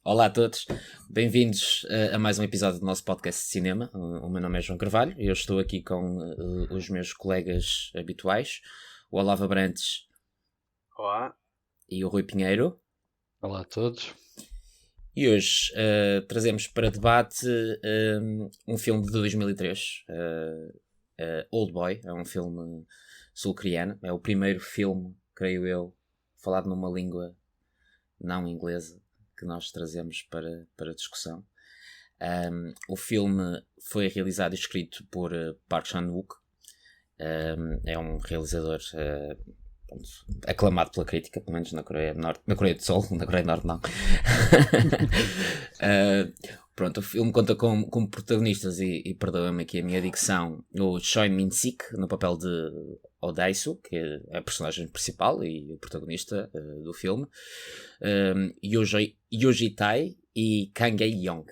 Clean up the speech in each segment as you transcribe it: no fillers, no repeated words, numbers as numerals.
Olá a todos, bem-vindos a mais um episódio do nosso podcast de cinema. O meu nome é João Carvalho e eu estou aqui com os meus colegas habituais, o Olavo Abrantes. Olá. E o Rui Pinheiro. Olá a todos. E hoje trazemos para debate um filme de 2003, Old Boy. É um filme sul-coreano, é o primeiro filme, creio eu, falado numa língua não inglesa que nós trazemos para discussão. O filme foi realizado e escrito por Park Chan-wook. É um realizador aclamado pela crítica, pelo menos na Coreia do Norte, na Coreia do Sul, na Coreia do Norte não. Pronto, o filme conta com protagonistas, e perdoa-me aqui a minha dicção, o Choi Min-sik no papel de Oh Dae-soo, que é a personagem principal e o protagonista do filme, Yoji Tae e Kang Hae-young.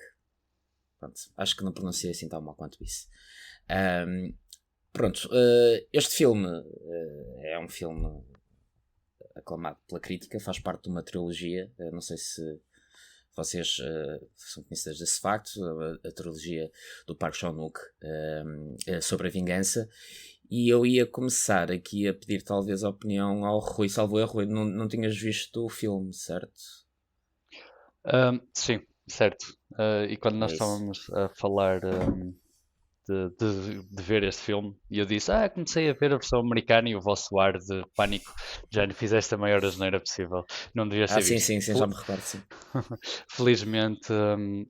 Pronto, acho que não pronunciei assim tão mal quanto isso. Pronto, este filme é um filme aclamado pela crítica, faz parte de uma trilogia, não sei se vocês são conhecedores desse facto, a trilogia do Park Chan-wook sobre a vingança, e eu ia começar aqui a pedir talvez a opinião ao Rui. Salvo erro, Rui, não tinhas visto o filme, certo? Sim, certo. E quando nós estávamos a falar de ver este filme, e eu disse, comecei a ver a versão americana, e o vosso ar de pânico, já lhe fizeste a maior asneira possível. Não devia ser visto. Sim, já me recordo, sim. Felizmente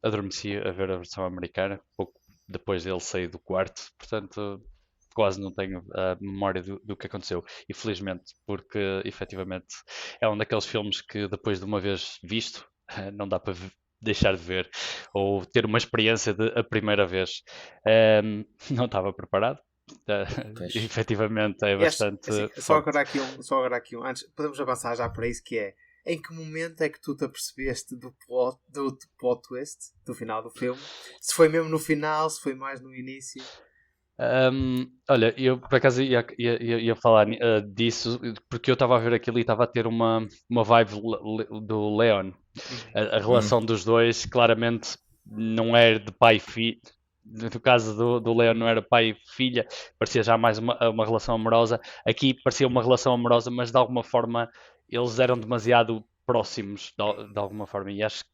adormeci a ver a versão americana, pouco depois dele sair do quarto, portanto quase não tenho a memória do que aconteceu. E felizmente, porque efetivamente é um daqueles filmes que depois de uma vez visto, não dá para deixar de ver ou ter uma experiência de a primeira vez. Não estava preparado. Efetivamente é bastante. Assim, só agora aqui um. Antes, podemos avançar já para isso, que é: em que momento é que tu te apercebeste do plot twist do final do filme? Se foi mesmo no final, se foi mais no início? Olha, eu por acaso ia falar disso, porque eu estava a ver aquilo e estava a ter uma vibe do Leon. A relação dos dois claramente não é de pai e filho. No caso do Leon não era pai e filha, parecia já mais uma relação amorosa. Aqui parecia uma relação amorosa, mas de alguma forma eles eram demasiado próximos, de alguma forma, e acho que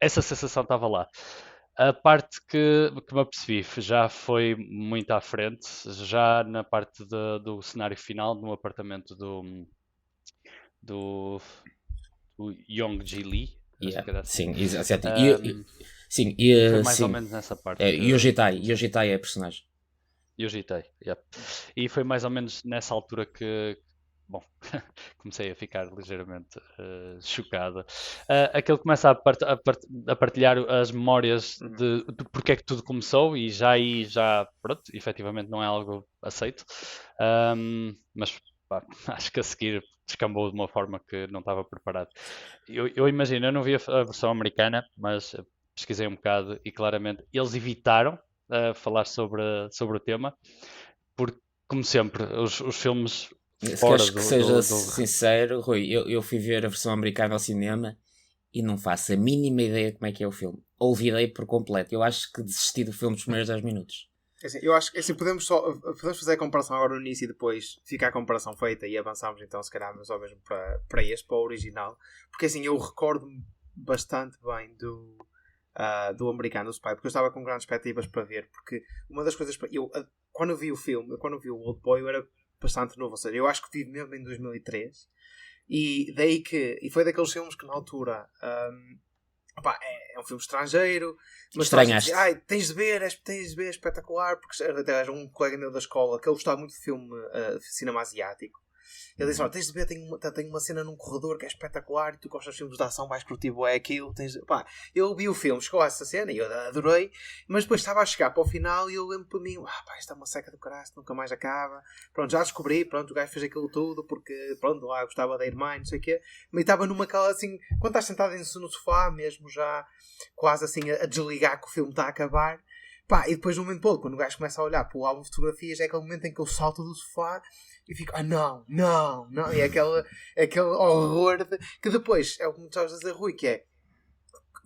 essa sensação estava lá. A parte que me apercebi já foi muito à frente, já na parte do cenário final, no apartamento do Young Ji Lee. Sim, exato. Foi mais ou menos nessa parte. Yoji Tae é a personagem. Yoji Tae, yep. E foi mais ou menos nessa altura que, bom, comecei a ficar ligeiramente chocado. Aquele começa a partilhar as memórias de porque é que tudo começou, e já, pronto, efetivamente não é algo aceito. Mas acho que a seguir descambou de uma forma que não estava preparado. Eu imagino, eu não vi a versão americana, mas pesquisei um bocado e claramente eles evitaram falar sobre o tema, porque, como sempre, os filmes fora que seja sincero, Rui, eu fui ver a versão americana ao cinema e não faço a mínima ideia de como é que é o filme. Olvidei por completo. Eu acho que desisti do filme dos primeiros 10 minutos. Assim, eu acho que assim, podemos fazer a comparação agora no início e depois fica a comparação feita e avançamos então se calhar mais ou menos para o original, porque assim eu recordo-me bastante bem do americano, do Spy, porque eu estava com grandes expectativas para ver, porque uma das coisas quando eu vi o filme, quando eu vi o Old Boy, eu era bastante novo, ou seja, eu acho que vi mesmo em 2003 e daí e foi daqueles filmes que na altura é um filme estrangeiro, mas estranhaste. Tens de ver, é espetacular, porque era um colega meu da escola que ele gostava muito de cinema asiático. Ele disse, tens de ver, tem uma cena num corredor que é espetacular e tu gostas de filmes de ação, vais curtir aquilo. Eu vi o filme, chegou a essa cena e eu adorei, mas depois estava a chegar para o final e eu lembro para mim, isto é uma seca do caralho, nunca mais acaba. Pronto, já descobri, o gajo fez aquilo tudo porque, lá gostava da irmã, não sei o quê. Mas estava numa cala assim, quando estás sentado no sofá, mesmo já quase assim a desligar que o filme está a acabar. E depois, no momento todo, quando o gajo começa a olhar para o álbum de fotografias, é aquele momento em que eu salto do sofá e fico, não, e é aquele horror que depois, é o que me estás a dizer, Rui, que é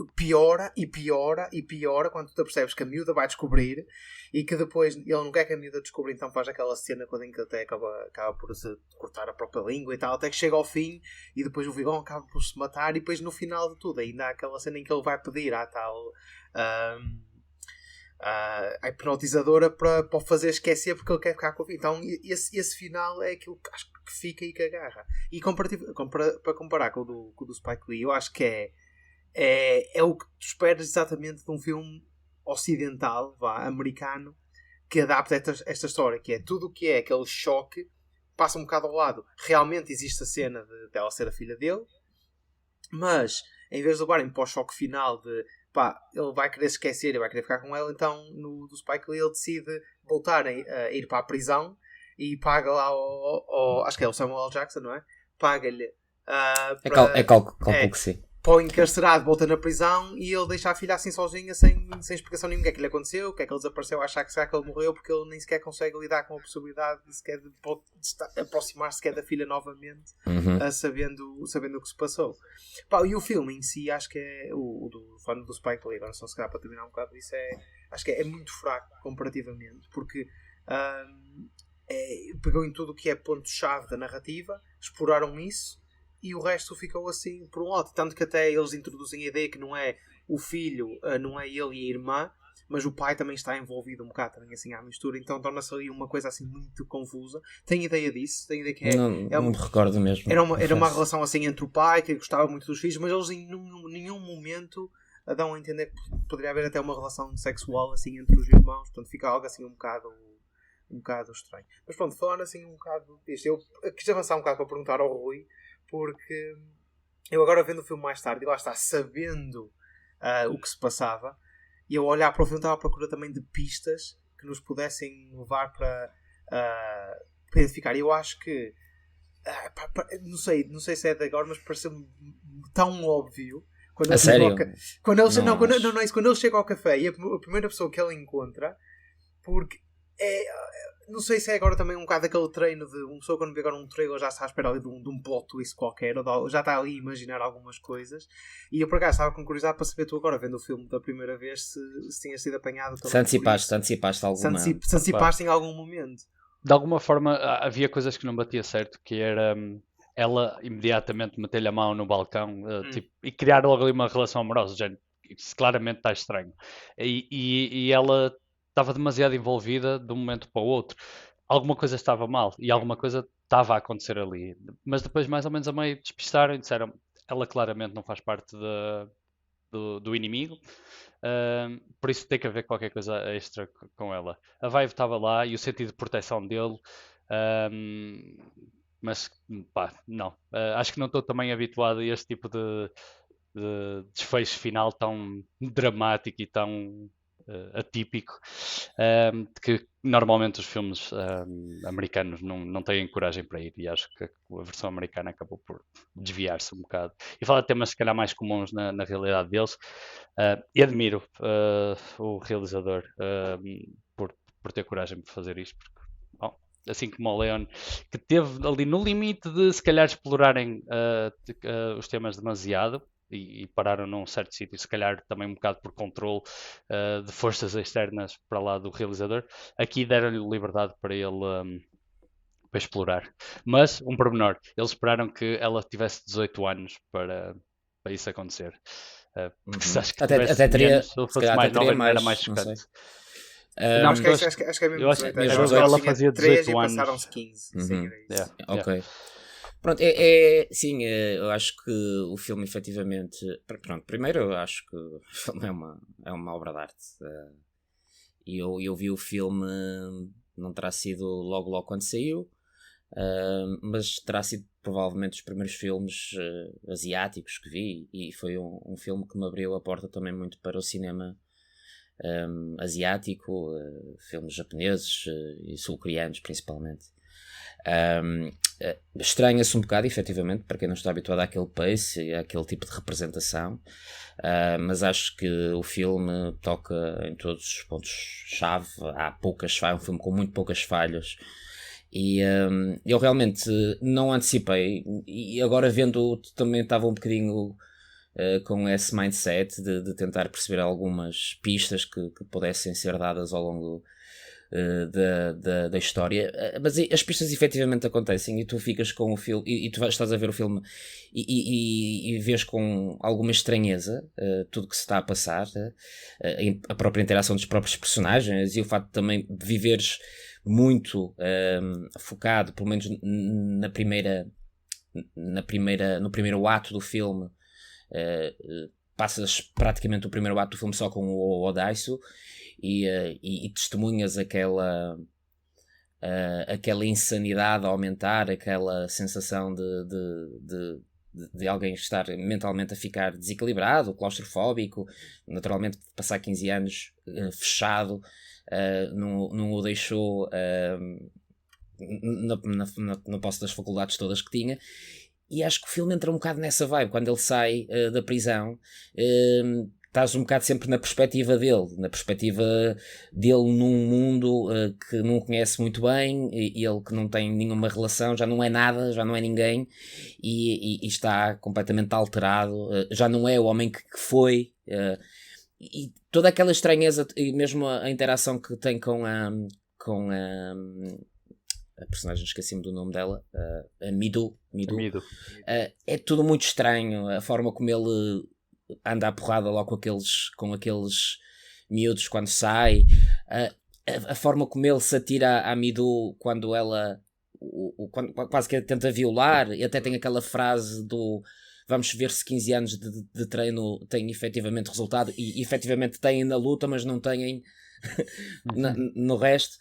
piora e piora e piora quando tu percebes que a miúda vai descobrir e que depois ele não quer que a miúda descubra, então faz aquela cena quando em que até acaba por se cortar a própria língua e tal, até que chega ao fim e depois o vilão acaba por se matar e depois no final de tudo ainda há aquela cena em que ele vai pedir à tal a hipnotizadora para fazer esquecer porque ele quer ficar com a filha. Então esse final é aquilo que acho que fica e que agarra. E para comparar com o do Spike Lee, eu acho que é o que tu esperas exatamente de um filme ocidental, americano, que adapta esta história, que é tudo o que é aquele choque, passa um bocado ao lado. Realmente existe a cena dela ser a filha dele, mas em vez de levarem para o choque final de ele vai querer se esquecer e vai querer ficar com ela, então no do Spike Lee ele decide voltar a ir para a prisão e paga lá acho que é o Samuel L. Jackson, não é? Paga-lhe cálculo que sim. para o encarcerado, volta na prisão e ele deixa a filha assim sozinha sem explicação nenhuma. O que é que lhe aconteceu, o que é que ele desapareceu, achar que será que ele morreu, porque ele nem sequer consegue lidar com a possibilidade de sequer de aproximar-se sequer da filha novamente, sabendo o que se passou. E o filme em si, acho que é o do fã do Spike Lee, agora só se calhar para terminar um bocado disso, acho que é muito fraco comparativamente, porque pegou em tudo o que é ponto-chave da narrativa, exploraram isso e o resto ficou assim por um lado. Tanto que até eles introduzem a ideia que não é o filho, não é ele e a irmã, mas o pai também está envolvido um bocado também assim à mistura, então torna-se ali uma coisa assim muito confusa. Tenho ideia disso, tenho ideia que não me recordo mesmo. Era uma relação assim entre o pai, que gostava muito dos filhos, mas eles em nenhum momento dão a entender que poderia haver até uma relação sexual assim entre os irmãos, portanto fica algo assim um bocado estranho. Mas pronto, falando assim um bocado disto, eu quis avançar um bocado para perguntar ao Rui, porque eu agora vendo o filme mais tarde e lá está, sabendo o que se passava, e eu olhar para o filme estava à procura também de pistas que nos pudessem levar para identificar. E eu acho que não sei se é de agora, mas pareceu-me tão óbvio quando ele chega ao café e a primeira pessoa que ele encontra, porque não sei se é agora também um bocado aquele treino de uma pessoa quando vê agora um trailer já está à espera ali de um plot twist qualquer, ou já está ali a imaginar algumas coisas, e eu por acaso estava com curiosidade para saber, tu agora vendo o filme da primeira vez, se tinha sido apanhado se antecipaste alguma... se antecipaste em algum momento. De alguma forma havia coisas que não batia certo, que era ela imediatamente meter-lhe a mão no balcão e criar logo ali uma relação amorosa, gente, isso claramente está estranho, e ela estava demasiado envolvida de um momento para o outro. Alguma coisa estava mal e alguma coisa estava a acontecer ali. Mas depois, mais ou menos a meio, despistaram e disseram ela claramente não faz parte do inimigo. Por isso tem que haver qualquer coisa extra com ela. A vibe estava lá e o sentido de proteção dele. Mas, não. Acho que não estou também habituado a este tipo de desfecho final tão dramático e tão... atípico, que normalmente os filmes americanos não têm coragem para ir, e acho que a versão americana acabou por desviar-se um bocado e fala de temas se calhar mais comuns na realidade deles, e admiro o realizador por ter coragem para fazer isto, porque assim como o Leon, que teve ali no limite de se calhar explorarem os temas demasiado e pararam num certo sítio, se calhar também um bocado por controle de forças externas para lá do realizador. Aqui deram-lhe liberdade para ele para explorar. Mas, um pormenor, eles esperaram que ela tivesse 18 anos para isso acontecer. Porque acho que até teria, anos, se fosse mais nova, era mais chocante. Não, acho que é mesmo 18. Ela fazia 18 anos. Passaram-se 15. Ok. Pronto, sim, eu acho que o filme efetivamente... Pronto, primeiro eu acho que o filme é uma obra de arte. E eu vi o filme, não terá sido logo quando saiu, mas terá sido provavelmente os primeiros filmes asiáticos que vi, e foi um filme que me abriu a porta também muito para o cinema asiático, filmes japoneses e sul-coreanos principalmente. Estranha-se um bocado, efetivamente, para quem não está habituado àquele pace e àquele tipo de representação, mas acho que o filme toca em todos os pontos-chave. É um filme com muito poucas falhas, e eu realmente não antecipei, e agora vendo também estava um bocadinho com esse mindset de tentar perceber algumas pistas que pudessem ser dadas ao longo da história, mas as pistas efetivamente acontecem e tu ficas com o filme e tu estás a ver o filme e vês com alguma estranheza tudo que se está a passar, a própria interação dos próprios personagens e o facto de também viveres muito focado, pelo menos no primeiro ato do filme. Passas praticamente o primeiro ato do filme só com o Odaisu e testemunhas aquela insanidade a aumentar, aquela sensação de alguém estar mentalmente a ficar desequilibrado, claustrofóbico, naturalmente passar 15 anos fechado não o deixou na posse das faculdades todas que tinha. E acho que o filme entra um bocado nessa vibe. Quando ele sai da prisão, estás um bocado sempre na perspectiva dele num mundo que não conhece muito bem, e ele que não tem nenhuma relação, já não é nada, já não é ninguém, e está completamente alterado, já não é o homem que foi, e toda aquela estranheza, e mesmo a interação que tem com a personagem, esqueci-me do nome dela, a Mido. É tudo muito estranho, a forma como ele anda à porrada lá com aqueles miúdos quando sai, a forma como ele se atira à Mido quando ela quando quase que tenta violar, e até tem aquela frase do vamos ver se 15 anos de treino têm efetivamente resultado, e efetivamente têm na luta, mas não têm no resto.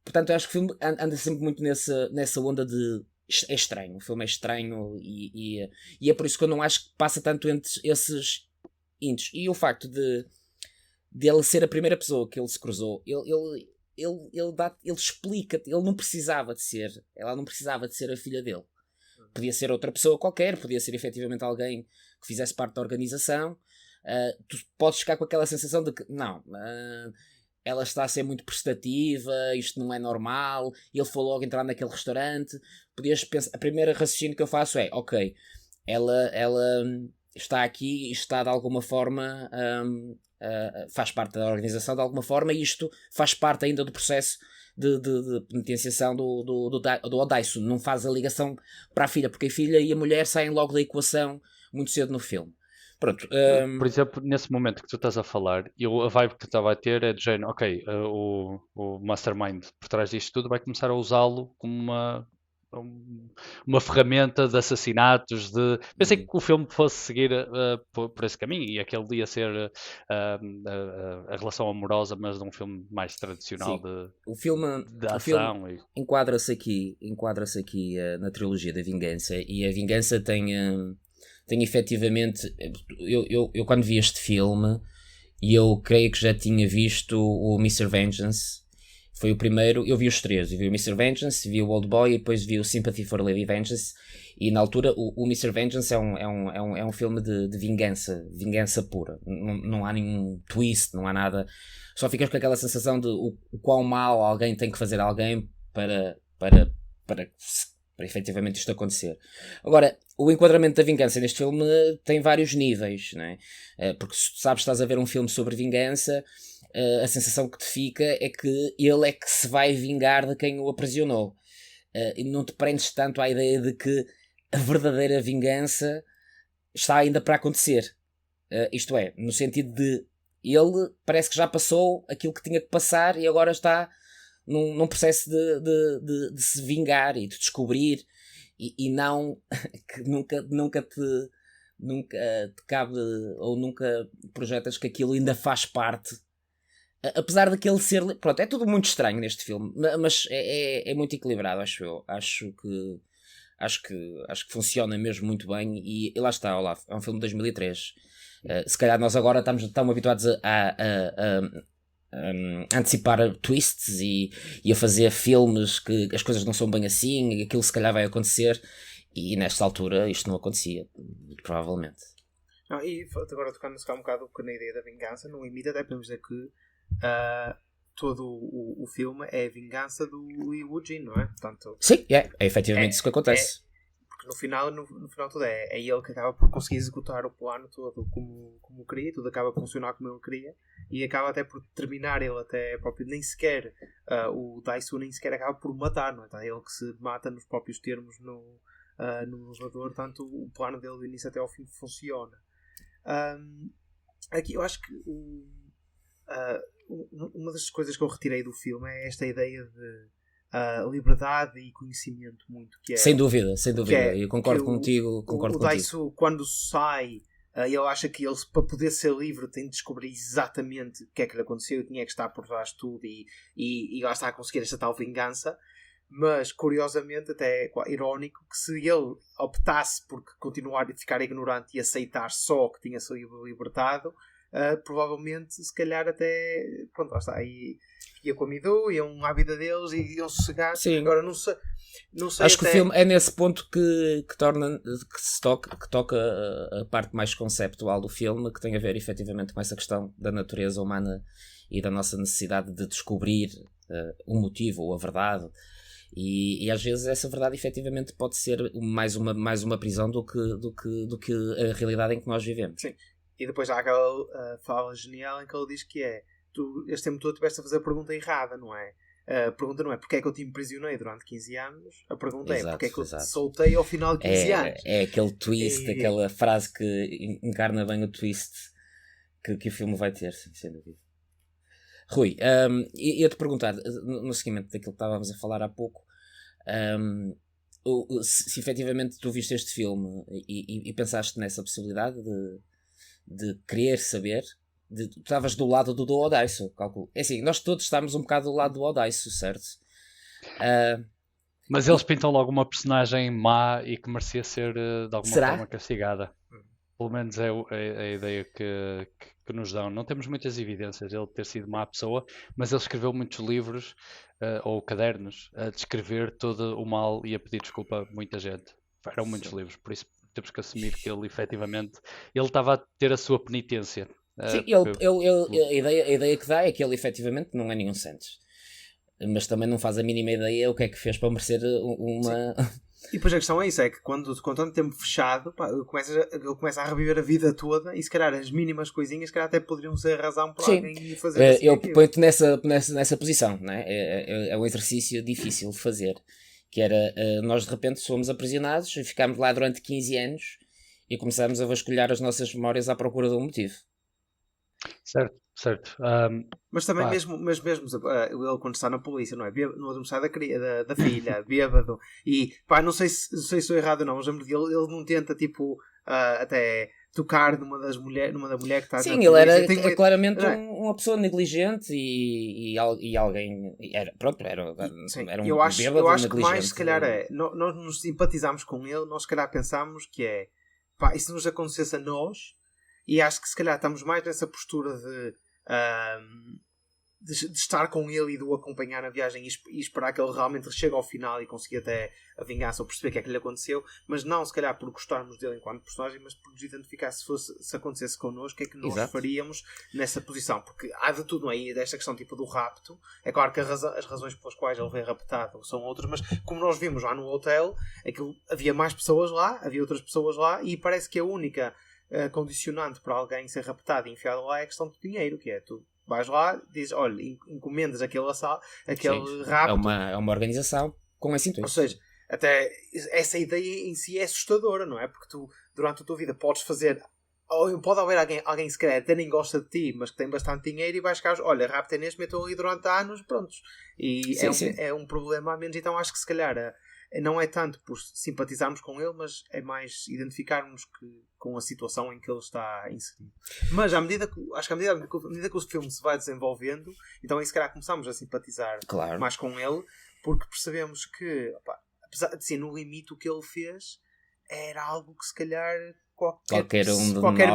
Portanto, eu acho que o filme anda sempre muito nessa onda de é estranho, o filme é estranho, e é por isso que eu não acho que passa tanto entre esses índices. E o facto de ele ser a primeira pessoa que ele se cruzou, ele explica, ele não precisava de ser, ela não precisava de ser a filha dele. Podia ser outra pessoa qualquer, podia ser efetivamente alguém que fizesse parte da organização. Tu podes ficar com aquela sensação de que não, ela está a ser muito prestativa, isto não é normal, ele foi logo entrar naquele restaurante. Podias pensar, a primeira raciocínio que eu faço é, ok, ela está aqui e está de alguma forma, faz parte da organização de alguma forma, e isto faz parte ainda do processo de penitenciação do Odaisu. Não faz a ligação para a filha, porque a filha e a mulher saem logo da equação muito cedo no filme. Pronto, Por exemplo, nesse momento que tu estás a falar, a vibe que estava a ter é de género, ok, o Mastermind por trás disto tudo vai começar a usá-lo como uma ferramenta de assassinatos. Pensei que o filme fosse seguir por esse caminho, e aquele ia ser a relação amorosa, mas de um filme mais tradicional o filme ação. Enquadra-se aqui na trilogia da vingança, e a vingança tem efetivamente, eu quando vi este filme, e eu creio que já tinha visto o Mr. Vengeance, foi o primeiro. Eu vi os três, eu vi o Mr. Vengeance, vi o Old Boy e depois vi o Sympathy for Lady Vengeance, e na altura o Mr. Vengeance é um filme de vingança pura, não há nenhum twist, não há nada, só ficas com aquela sensação de o quão mal alguém tem que fazer a alguém para efetivamente isto acontecer. Agora, o enquadramento da vingança neste filme tem vários níveis, não é? Porque se tu sabes que estás a ver um filme sobre vingança, a sensação que te fica é que ele é que se vai vingar de quem o aprisionou. E não te prendes tanto à ideia de que a verdadeira vingança está ainda para acontecer. Isto é, no sentido de ele parece que já passou aquilo que tinha que passar e agora está num processo de se vingar e de descobrir, e não que nunca te cabe, ou nunca projetas que aquilo ainda faz parte, apesar daquele ser, pronto, é tudo muito estranho neste filme, mas é muito equilibrado, acho eu. Acho que funciona mesmo muito bem, e lá está, Olaf, é um filme de 2003. Se calhar nós agora estamos habituados a antecipar twists e a fazer filmes que as coisas não são bem assim, e aquilo se calhar vai acontecer, e nesta altura isto não acontecia, provavelmente. Não, e agora tocando-se cá um bocado na ideia da vingança, no limite até podemos dizer que todo o filme é a vingança do Iwo Jin, não é? Portanto, sim, é efetivamente isso que acontece. Porque porque no final tudo é ele que acaba por conseguir executar o plano todo como queria, tudo acaba por funcionar como ele queria, e acaba até por terminar ele até próprio, nem sequer o Daisu nem sequer acaba por matar, não é? Então, é ele que se mata nos próprios termos no elevador, tanto o plano dele do início até ao fim funciona. Aqui eu acho que uma das coisas que eu retirei do filme é esta ideia de liberdade e conhecimento muito, que é, sem dúvida, eu concordo contigo. O Daisu, quando sai, ele acha que ele, para poder ser livre, tem de descobrir exatamente o que é que lhe aconteceu e tinha que estar por trás de tudo, e lá está a conseguir esta tal vingança. Mas curiosamente, até é irónico, que se ele optasse por continuar a ficar ignorante e aceitar só que tinha sido libertado, provavelmente, se calhar até, pronto, lá está, aí ia com a Midu, iam à vida deles e iam sossegar. Sim. Agora não sei acho que o filme é nesse ponto que toca a parte mais conceptual do filme, que tem a ver efetivamente com essa questão da natureza humana e da nossa necessidade de descobrir o motivo ou a verdade. E às vezes essa verdade efetivamente pode ser mais uma prisão do que a realidade em que nós vivemos. Sim. E depois há aquela fala genial em que ele diz que tu este tempo todo estiveste a fazer a pergunta errada, não é? A pergunta não é porque é que eu te imprisionei durante 15 anos, a pergunta é porque é que eu te soltei ao final de 15 anos. É aquele twist, aquela frase que encarna bem o twist que o filme vai ter, sem dúvida. Rui, ia-te perguntar, no seguimento daquilo que estávamos a falar há pouco, se efetivamente tu viste este filme e pensaste nessa possibilidade de querer saber, tu estavas do lado do Odaisu, calculo. É assim, nós todos estamos um bocado do lado do Odaisu, certo? Mas eles pintam logo uma personagem má e que merecia ser de alguma forma castigada. Pelo menos é a ideia que nos dão. Não temos muitas evidências de ele ter sido má pessoa, mas ele escreveu muitos livros ou cadernos a descrever todo o mal e a pedir desculpa a muita gente. Eram muitos livros, por isso temos que assumir que ele efetivamente estava a ter a sua penitência. Sim, a ideia que dá é que ele efetivamente não é nenhum Santos, mas também não faz a mínima ideia o que é que fez para merecer uma... E depois a questão é isso, é que quando com tanto tempo fechado, ele começa a reviver a vida toda, e se calhar as mínimas coisinhas se calhar até poderiam ser razão para alguém fazer assim. Eu ponho-te nessa posição, não é? É um exercício difícil de fazer, que era, nós de repente fomos aprisionados e ficámos lá durante 15 anos e começámos a vasculhar as nossas memórias à procura de um motivo. Certo. Mas também mesmo ele quando está na polícia, não é? No adversário da filha, bêbado, e não sei se estou errado ou não, mas ele não tenta tipo até tocar numa da mulher que está. Sim, ele era claramente uma pessoa negligente e alguém era um eu acho negligente. Que mais se calhar nós nos simpatizamos com ele, nós se calhar pensamos que e se nos acontecesse a nós. E acho que se calhar estamos mais nessa postura de estar com ele e de o acompanhar na viagem e esperar que ele realmente chegue ao final e consiga até a vingança ou perceber o que é que lhe aconteceu, mas não se calhar por gostarmos dele enquanto personagem, mas por nos identificar se acontecesse connosco, o que é que nós faríamos nessa posição, porque há de tudo aí, desta questão tipo do rapto. É claro que as razões pelas quais ele foi raptado são outras, mas como nós vimos lá no hotel, havia mais pessoas lá, havia outras pessoas lá, e parece que a única condicionante para alguém ser raptado e enfiado lá é a questão do dinheiro, que é tu vais lá, dizes, olha, encomendas aquele rapto. É uma organização com esse intuito. Ou seja, até essa ideia em si é assustadora, não é? Porque tu, durante a tua vida, podes fazer, ou pode haver alguém se calhar até nem gosta de ti, mas que tem bastante dinheiro e vais ficar, olha, rapto é neste, meto ali durante anos, prontos. E é um problema a menos, então acho que se calhar não é tanto por simpatizarmos com ele, mas é mais identificarmos com a situação em que ele está inserido. Mas à medida que o filme se vai desenvolvendo, então aí se calhar começamos a simpatizar mais com ele, porque percebemos que, apesar de ser no limite o que ele fez, era algo que se calhar qualquer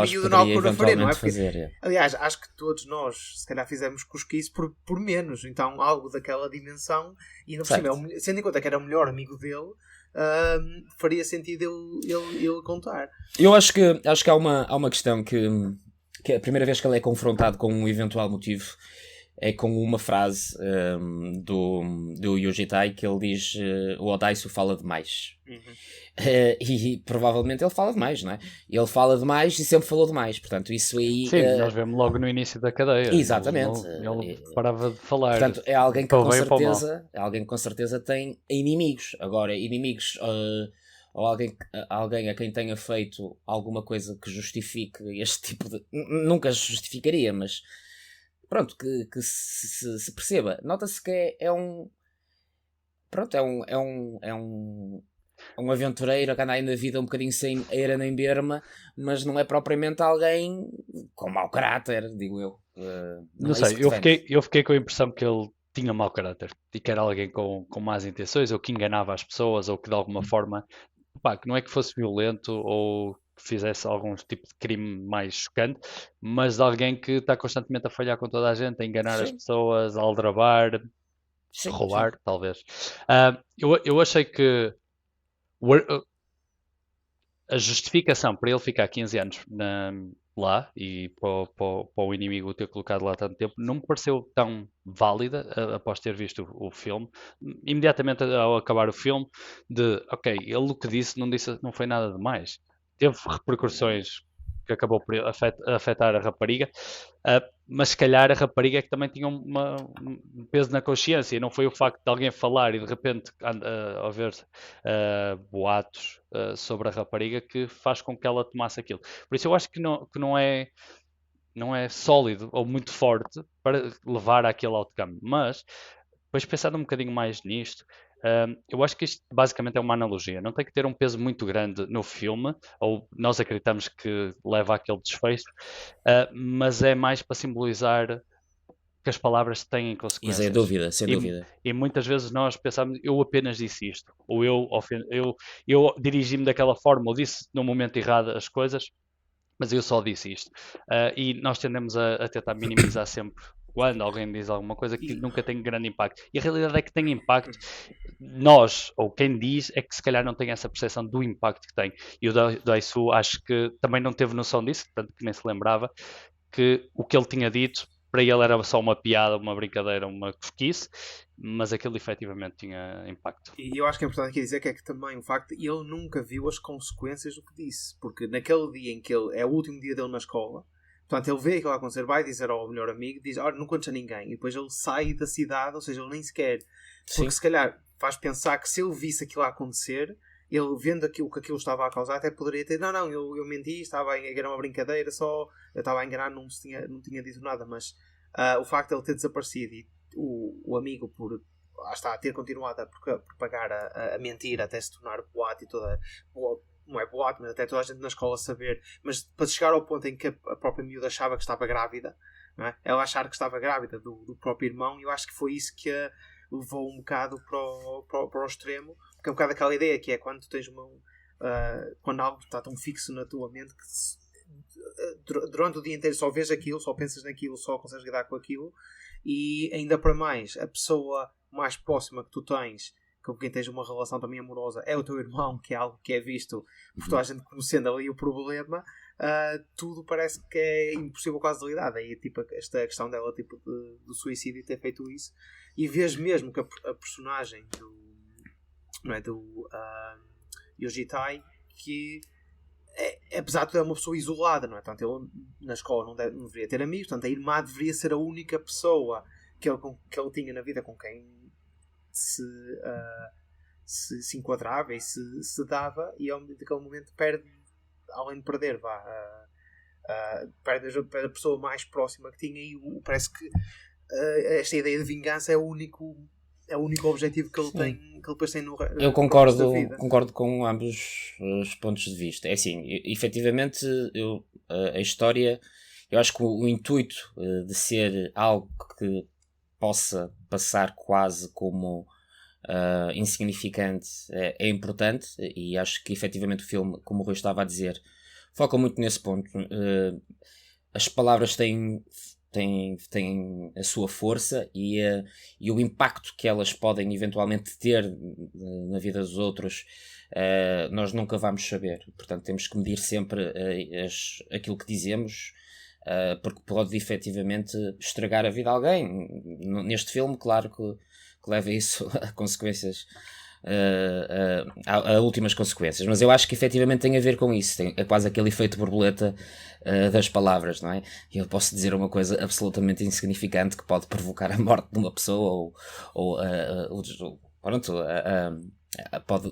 miúdo na altura faria, não é? Porque, aliás, acho que todos nós se calhar fizemos cosquice por menos, então algo daquela dimensão, e no cima, sendo em conta que era o melhor amigo dele, faria sentido ele contar. Eu acho que há uma questão que a primeira vez que ele é confrontado com um eventual motivo, é com uma frase do Yuji Tai, que ele diz o Odaisu fala demais. E provavelmente ele fala demais, não é? Ele fala demais e sempre falou demais, portanto isso aí... Sim, nós vemos logo no início da cadeia. Exatamente. Ele parava de falar. Portanto, é alguém que para o com bem ou para o mal. certeza, é alguém que com certeza tem inimigos. Agora, inimigos ou alguém a quem tenha feito alguma coisa que justifique este tipo de... Nunca justificaria, mas pronto, que se perceba. Nota-se que é um... Pronto, é um aventureiro que anda aí na vida um bocadinho sem eira nem berma, mas não é propriamente alguém com mau caráter, digo eu. Não é sei, isso que te eu fiquei com a impressão que ele tinha mau caráter e que era alguém com más intenções, ou que enganava as pessoas, ou que de alguma forma, pá, que não é que fosse violento ou que fizesse algum tipo de crime mais chocante, mas de alguém que está constantemente a falhar com toda a gente, a enganar as Sim. pessoas, a aldrabar, Sim, roubar, sim. talvez. Eu achei que a justificação para ele ficar 15 anos lá e para o inimigo o ter colocado lá tanto tempo não me pareceu tão válida após ter visto o filme. Imediatamente ao acabar o filme, ok, ele o que disse não foi nada demais. Teve repercussões que acabou por afetar a rapariga, mas se calhar a rapariga é que também tinha um peso na consciência, e não foi o facto de alguém falar e de repente haver boatos sobre a rapariga que faz com que ela tomasse aquilo. Por isso eu acho que não é sólido ou muito forte para levar àquele outcome, mas depois pensando um bocadinho mais nisto, eu acho que isto basicamente é uma analogia. Não tem que ter um peso muito grande no filme, ou nós acreditamos que leva àquele desfecho, mas é mais para simbolizar que as palavras têm Isso consequências. é dúvida, sem dúvida. E muitas vezes nós pensamos, eu apenas disse isto, ou eu dirigi-me daquela forma, ou disse no momento errado as coisas, mas eu só disse isto. E nós tendemos a tentar minimizar sempre quando alguém diz alguma coisa que nunca tem grande impacto. E a realidade é que tem impacto. Nós, ou quem diz, é que se calhar não tem essa percepção do impacto que tem. E o Daisu acho que também não teve noção disso, portanto que nem se lembrava, que o que ele tinha dito para ele era só uma piada, uma brincadeira, uma cosquice, mas aquilo efetivamente tinha impacto. E eu acho que é importante aqui dizer que é que também o facto de ele nunca viu as consequências do que disse, porque naquele dia em que ele é o último dia dele na escola, portanto ele vê aquilo a acontecer, vai dizer ao melhor amigo, diz, não contes a ninguém, e depois ele sai da cidade, ou seja, ele nem sequer, porque se calhar faz pensar que se ele visse aquilo a acontecer, ele vendo aquilo que aquilo estava a causar, até poderia ter, eu menti, era uma brincadeira, só eu estava a enganar, não tinha dito nada, mas o facto de ele ter desaparecido e o amigo por a ter continuado a propagar a mentira até se tornar boato e toda não é boato, mas até toda a gente na escola saber, mas para chegar ao ponto em que a própria miúda achava que estava grávida, não é? Ela achar que estava grávida do próprio irmão, e eu acho que foi isso que a levou um bocado para o extremo, porque é um bocado aquela ideia que é quando tu tens quando algo está tão fixo na tua mente que durante o dia inteiro só vês aquilo, só pensas naquilo, só consegues lidar com aquilo, e ainda para mais a pessoa mais próxima que tu tens, com quem tens uma relação também amorosa, é o teu irmão, que é algo que é visto por toda a gente conhecendo ali o problema, tudo parece que é impossível quase de lidar. Aí tipo, esta questão dela tipo, do suicídio e ter feito isso, e vês mesmo que a personagem do Yuji Tai, que apesar de tudo é uma pessoa isolada, não é? Portanto, ele na escola não deveria ter amigos, portanto a irmã deveria ser a única pessoa que ele tinha na vida com quem se enquadrava e se dava, e naquele momento perde, além de perder, perde a pessoa mais próxima que tinha, e parece que esta ideia de vingança é o único objetivo que ele tem, que ele depois tem no eu concordo com ambos os pontos de vista. É assim, efetivamente a história, eu acho que o intuito de ser algo que possa passar quase como insignificante é importante, e acho que efetivamente o filme, como o Rui estava a dizer, foca muito nesse ponto. As palavras têm a sua força e o impacto que elas podem eventualmente ter na vida dos outros, nós nunca vamos saber. Portanto, temos que medir sempre aquilo que dizemos, porque pode efetivamente estragar a vida de alguém. Neste filme, claro que leva isso a consequências, a últimas consequências, mas eu acho que efetivamente tem a ver com isso, é quase aquele efeito borboleta das palavras, não é? Eu posso dizer uma coisa absolutamente insignificante que pode provocar a morte de uma pessoa pronto,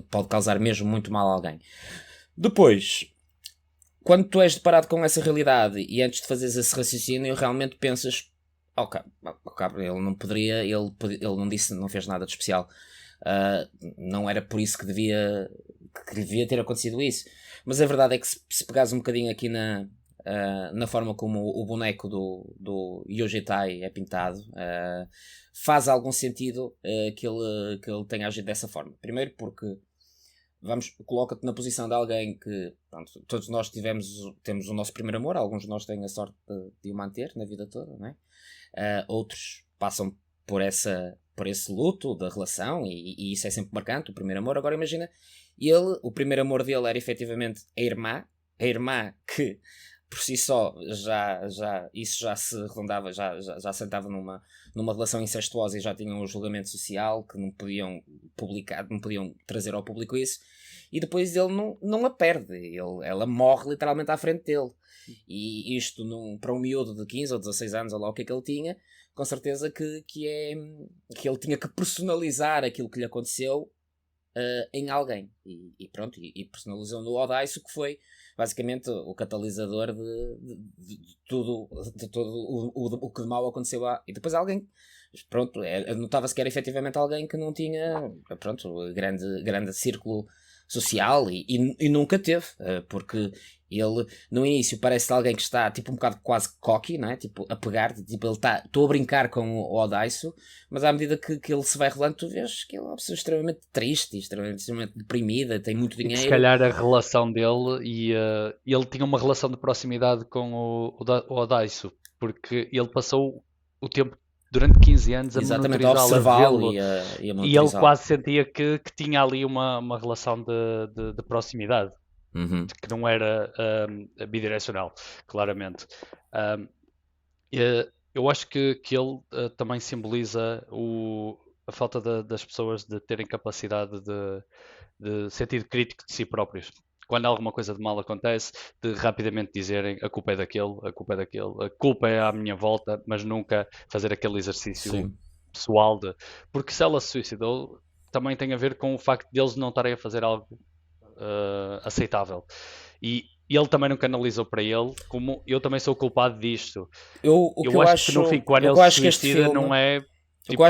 pode causar mesmo muito mal a alguém. Depois, quando tu és deparado com essa realidade e antes de fazeres esse raciocínio, realmente pensas, ok, ele não poderia, ele não disse, não fez nada de especial, não era por isso que devia ter acontecido isso. Mas a verdade é que se pegares um bocadinho aqui na forma como o boneco do Yoji Tai é pintado, faz algum sentido que ele tenha agido dessa forma. Primeiro porque coloca-te na posição de alguém que, pronto, todos nós temos o nosso primeiro amor, alguns de nós têm a sorte de o manter na vida toda, não é? Outros passam por esse luto da relação e isso é sempre marcante, o primeiro amor. Agora imagina, o primeiro amor dele era efetivamente a irmã que por si só isso já se arredondava, já sentava numa relação incestuosa e já tinham um julgamento social que não podiam publicar, não podiam trazer ao público isso, e depois ele não a perde, ela morre literalmente à frente dele, e isto para um miúdo de 15 ou 16 anos, ou lá o que é que ele tinha, com certeza que ele tinha que personalizar aquilo que lhe aconteceu em alguém, e pronto, e personalizou no Odaiso, que foi basicamente o catalisador de tudo o que de mal aconteceu e depois alguém, pronto, notava-se que era efetivamente alguém que não tinha, pronto, grande círculo social e nunca teve, porque ele no início parece alguém que está tipo um bocado quase cocky, não é? Tipo a pegar, tipo ele estou a brincar com o Odaiso, mas à medida que ele se vai relando tu vês que ele é uma pessoa extremamente triste, extremamente deprimida, tem muito dinheiro. E se calhar a relação dele ele tinha uma relação de proximidade com o Odaiso, porque ele passou o tempo durante 15 anos a exatamente, a monitorizá-lo, observá-lo e a e ele quase sentia que tinha ali uma relação de proximidade. Que não era bidirecional, claramente. Eu acho que ele também simboliza a falta das pessoas de terem capacidade de sentido crítico de si próprios. Quando alguma coisa de mal acontece, de rapidamente dizerem a culpa é daquele, a culpa é daquele, a culpa é à minha volta, mas nunca fazer aquele exercício Sim. pessoal porque se ela se suicidou, também tem a ver com o facto de eles não estarem a fazer algo aceitável. E ele também não canalizou para ele como eu também sou culpado disto. Eu acho que no fim, quando ele se suicida, não é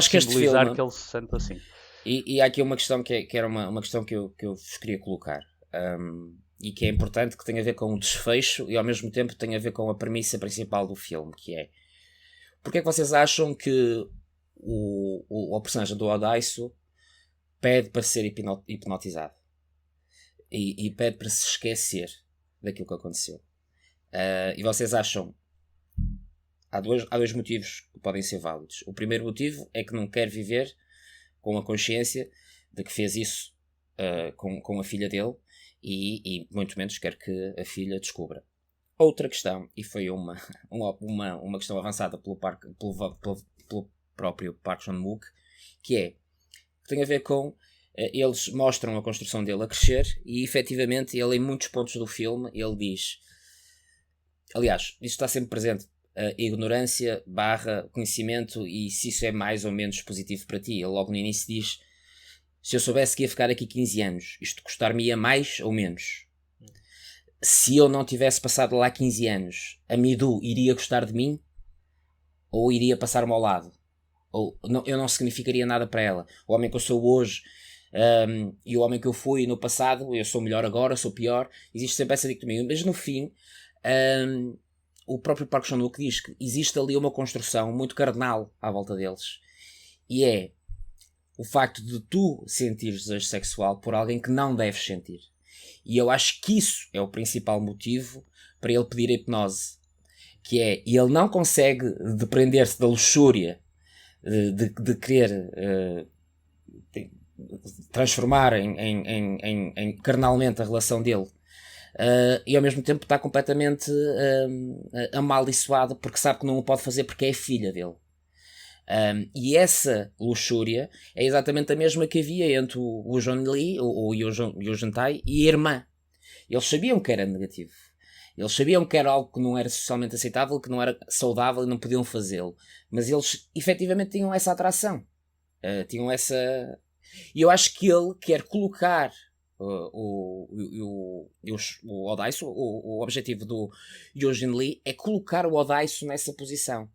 simbolizar que ele se sente assim. E há aqui uma questão que era uma questão que eu vos queria colocar, e que é importante, que tem a ver com o desfecho e ao mesmo tempo tem a ver com a premissa principal do filme, que é: porque é que vocês acham que o personagem do Odaiso pede para ser hipnotizado? E pede para se esquecer daquilo que aconteceu. E vocês acham... Há dois motivos que podem ser válidos. O primeiro motivo é que não quer viver com a consciência de que fez isso com a filha dele e muito menos quer que a filha descubra. Outra questão, e foi uma questão avançada pelo próprio Park Chan-wook, que tem a ver com... eles mostram a construção dele a crescer e efetivamente ele em muitos pontos do filme ele diz, aliás, isto está sempre presente, a ignorância / conhecimento, e se isso é mais ou menos positivo para ti. Ele logo no início diz: se eu soubesse que ia ficar aqui 15 anos, isto custar-me-ia mais ou menos? Se eu não tivesse passado lá 15 anos, a Midu iria gostar de mim? Ou iria passar-me ao lado? Ou eu não significaria nada para ela? O homem que eu sou hoje e o homem que eu fui no passado, eu sou melhor agora, sou pior, existe sempre essa dicotomia, mas no fim o próprio Park Chan-wook diz que existe ali uma construção muito carnal à volta deles, e é o facto de tu sentires desejo sexual por alguém que não deves sentir, e eu acho que isso é o principal motivo para ele pedir a hipnose, que é, e ele não consegue depreender-se da luxúria de querer transformar em carnalmente a relação dele e ao mesmo tempo está completamente amaldiçoado porque sabe que não o pode fazer porque é filha dele. E essa luxúria é exatamente a mesma que havia entre o John Lee, o Yuuzhan Tai, e a irmã. Eles sabiam que era negativo. Eles sabiam que era algo que não era socialmente aceitável, que não era saudável e não podiam fazê-lo. Mas eles efetivamente tinham essa atração. Tinham essa... E eu acho que ele quer colocar o Odaisu, o objetivo do Yuuzhan Lee é colocar o Odaisu nessa posição.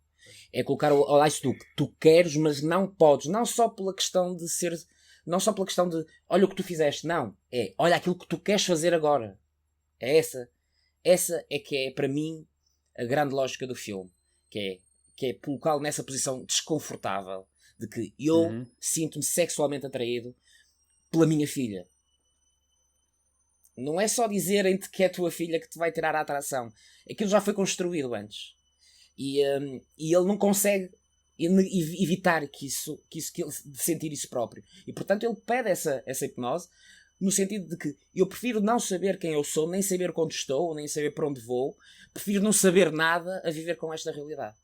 É colocar o Odaisu do que tu queres, mas não podes. Não só pela questão de ser... Não só pela questão de olha o que tu fizeste. Não. É olha aquilo que tu queres fazer agora. É essa. Essa é que é, para mim, a grande lógica do filme. Que é colocá-lo nessa posição desconfortável de que eu sinto-me sexualmente atraído pela minha filha. Não é só dizerem-te que é a tua filha que te vai tirar a atração. Aquilo já foi construído antes. E ele não consegue evitar de sentir isso próprio. E, portanto, ele pede essa hipnose no sentido de que eu prefiro não saber quem eu sou, nem saber quando estou, nem saber para onde vou. Prefiro não saber nada a viver com esta realidade.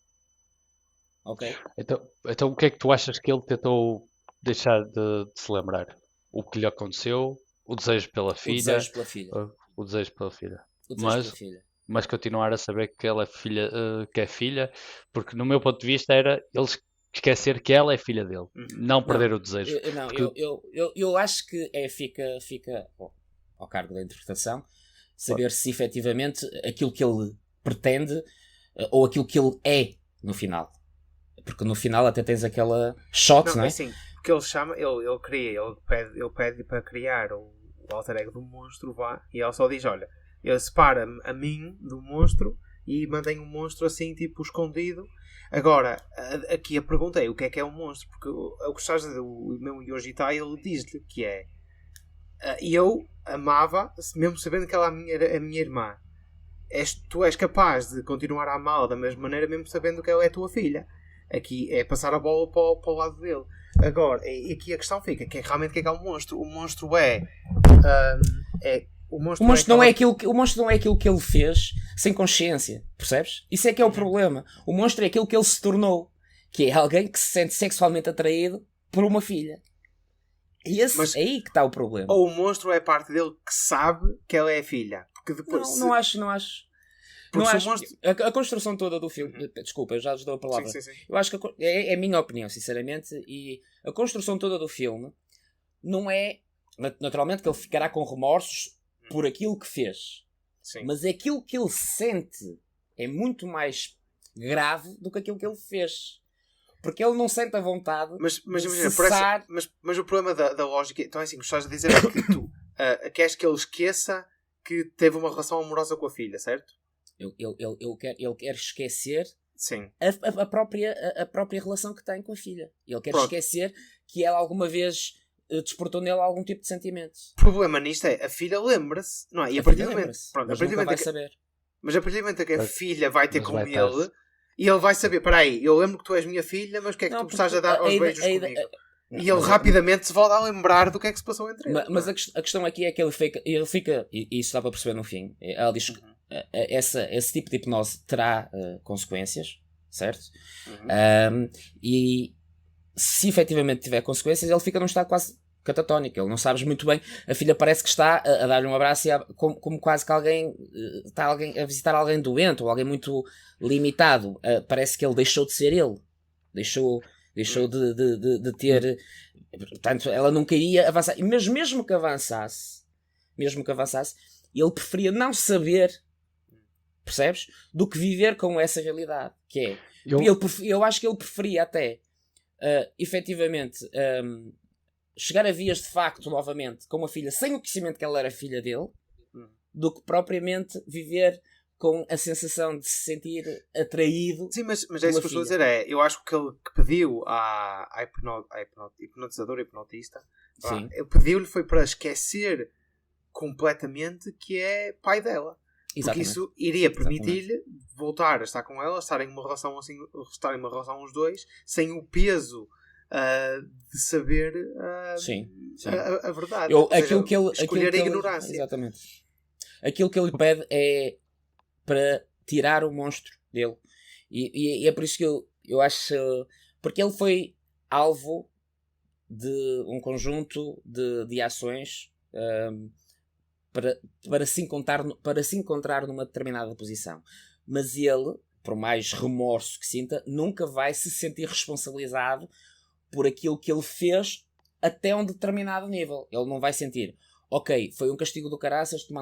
Ok? Então o que é que tu achas que ele tentou deixar de se lembrar? O que lhe aconteceu? O desejo pela filha? O desejo pela filha. O desejo pela filha. O desejo pela filha. Mas continuar a saber que ela é filha, que é filha, porque no meu ponto de vista era ele esquecer que ela é filha dele, não perder o desejo. Eu acho que fica ao cargo da interpretação saber se efetivamente aquilo que ele pretende ou aquilo que ele é no final. Porque no final até tens aquela shot, não é? Assim, porque ele chama, ele pede para criar o alter ego do monstro, e ele só diz, olha, ele separa a mim do monstro e mantém o monstro assim, tipo, escondido. Agora, aqui a pergunta é, o que é um monstro? Porque o que estás a dizer, o meu Yuuzhan Tai, ele diz-lhe que é, eu amava, mesmo sabendo que ela é a minha irmã. Tu és capaz de continuar a amá-la da mesma maneira, mesmo sabendo que ela é a tua filha. Aqui é passar a bola para o lado dele. Agora, aqui a questão fica, que é realmente o que é um monstro? O monstro o monstro não é aquilo que ele fez sem consciência, percebes? Isso é que é o problema. O monstro é aquilo que ele se tornou, que é alguém que se sente sexualmente atraído por uma filha. E é aí que está o problema. Ou o monstro é parte dele que sabe que ela é filha. Porque depois não acho. Não acho. A construção toda do filme... Desculpa, eu já lhes dou a palavra. Sim. Eu acho que é a minha opinião, sinceramente, e a construção toda do filme não é... Naturalmente que ele ficará com remorsos por aquilo que fez. Sim. Mas aquilo que ele sente é muito mais grave do que aquilo que ele fez. Porque ele não sente a vontade de cessar... Mas o problema da lógica... Então é assim, gostavas de dizer que tu queres que ele esqueça que teve uma relação amorosa com a filha, certo? Ele quer esquecer Sim. a própria relação que tem com a filha. Ele quer esquecer que ela alguma vez despertou nele algum tipo de sentimento. O problema nisto é, a filha lembra-se, não é? E a partir do momento... Mas a partir do momento que a filha vai ter com ele, e ele vai saber, peraí, eu lembro que tu és minha filha, mas o que é que tu estás a dar aos beijos comigo? E ele rapidamente se volta a lembrar do que é que se passou entre eles. Mas a questão aqui é que ele fica e isso dá para perceber no fim, ela diz que esse tipo de hipnose terá consequências, certo? E se efetivamente tiver consequências, ele fica num estado quase catatónico. Ele não sabe muito bem. A filha parece que está a dar-lhe um abraço como quase que alguém está a visitar alguém doente ou alguém muito limitado. Parece que ele deixou de ser ele. Deixou de ter... Portanto, ela não queria avançar. Mas mesmo que avançasse, ele preferia não saber, percebes? Do que viver com essa realidade. Que é... Eu acho que ele preferia até efetivamente chegar a vias de facto novamente com uma filha sem o conhecimento que ela era filha dele, do que propriamente viver com a sensação de se sentir atraído. Sim, mas é isso que eu estou a dizer. Eu acho que ele que pediu à hipnotizadora, hipnotista, ele pediu-lhe foi para esquecer completamente que é pai dela. Exatamente. Porque isso iria permitir-lhe voltar a estar com ela, estarem em uma relação assim, estarem em uma relação os dois, sem o peso de saber a verdade. Escolher a ignorância. Exatamente. aquilo que ele lhe pede é para tirar o monstro dele. E é por isso que eu acho... Porque ele foi alvo de um conjunto de ações para se encontrar numa determinada posição. Mas ele, por mais remorso que sinta, nunca vai se sentir responsabilizado por aquilo que ele fez até um determinado nível. Ele não vai sentir, ok, foi um castigo do caraças, tu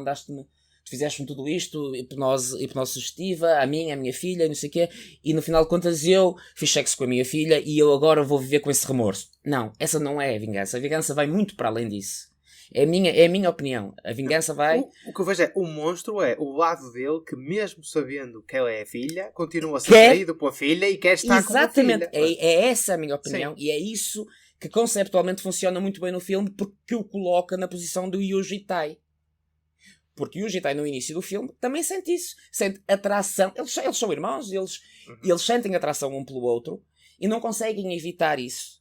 fizeste-me tudo isto, hipnose sugestiva, a minha filha, não sei o quê, e no final de contas eu fiz sexo com a minha filha e eu agora vou viver com esse remorso. Não, essa não é a vingança. A vingança vai muito para além disso. É a minha opinião. A vingança vai... O que eu vejo é, o monstro é o lado dele que, mesmo sabendo que ela é a filha, continua a ser traído pela filha e quer estar com a filha. Exatamente, é essa a minha opinião. Sim. E é isso que conceptualmente funciona muito bem no filme, porque o coloca na posição do Yuji Tai. Porque o Yuji Tai no início do filme também sente isso. Sente atração. Eles são irmãos, eles sentem atração um pelo outro e não conseguem evitar isso.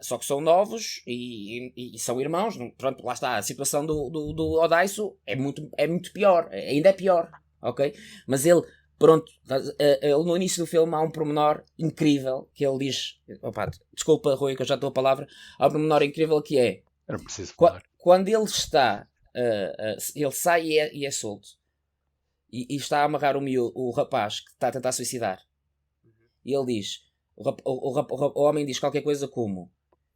Só que são novos e são irmãos. Pronto, lá está. A situação do Odaisu é muito pior. Ainda é pior. Ok? Mas ele, pronto, ele no início do filme há um pormenor incrível que ele diz... Opa, desculpa, Rui, que eu já estou a palavra. Há um pormenor incrível que é... Eu não preciso falar. Quando ele está... ele sai e é solto. E está a amarrar o rapaz que está a tentar suicidar. E ele diz... O homem diz qualquer coisa como: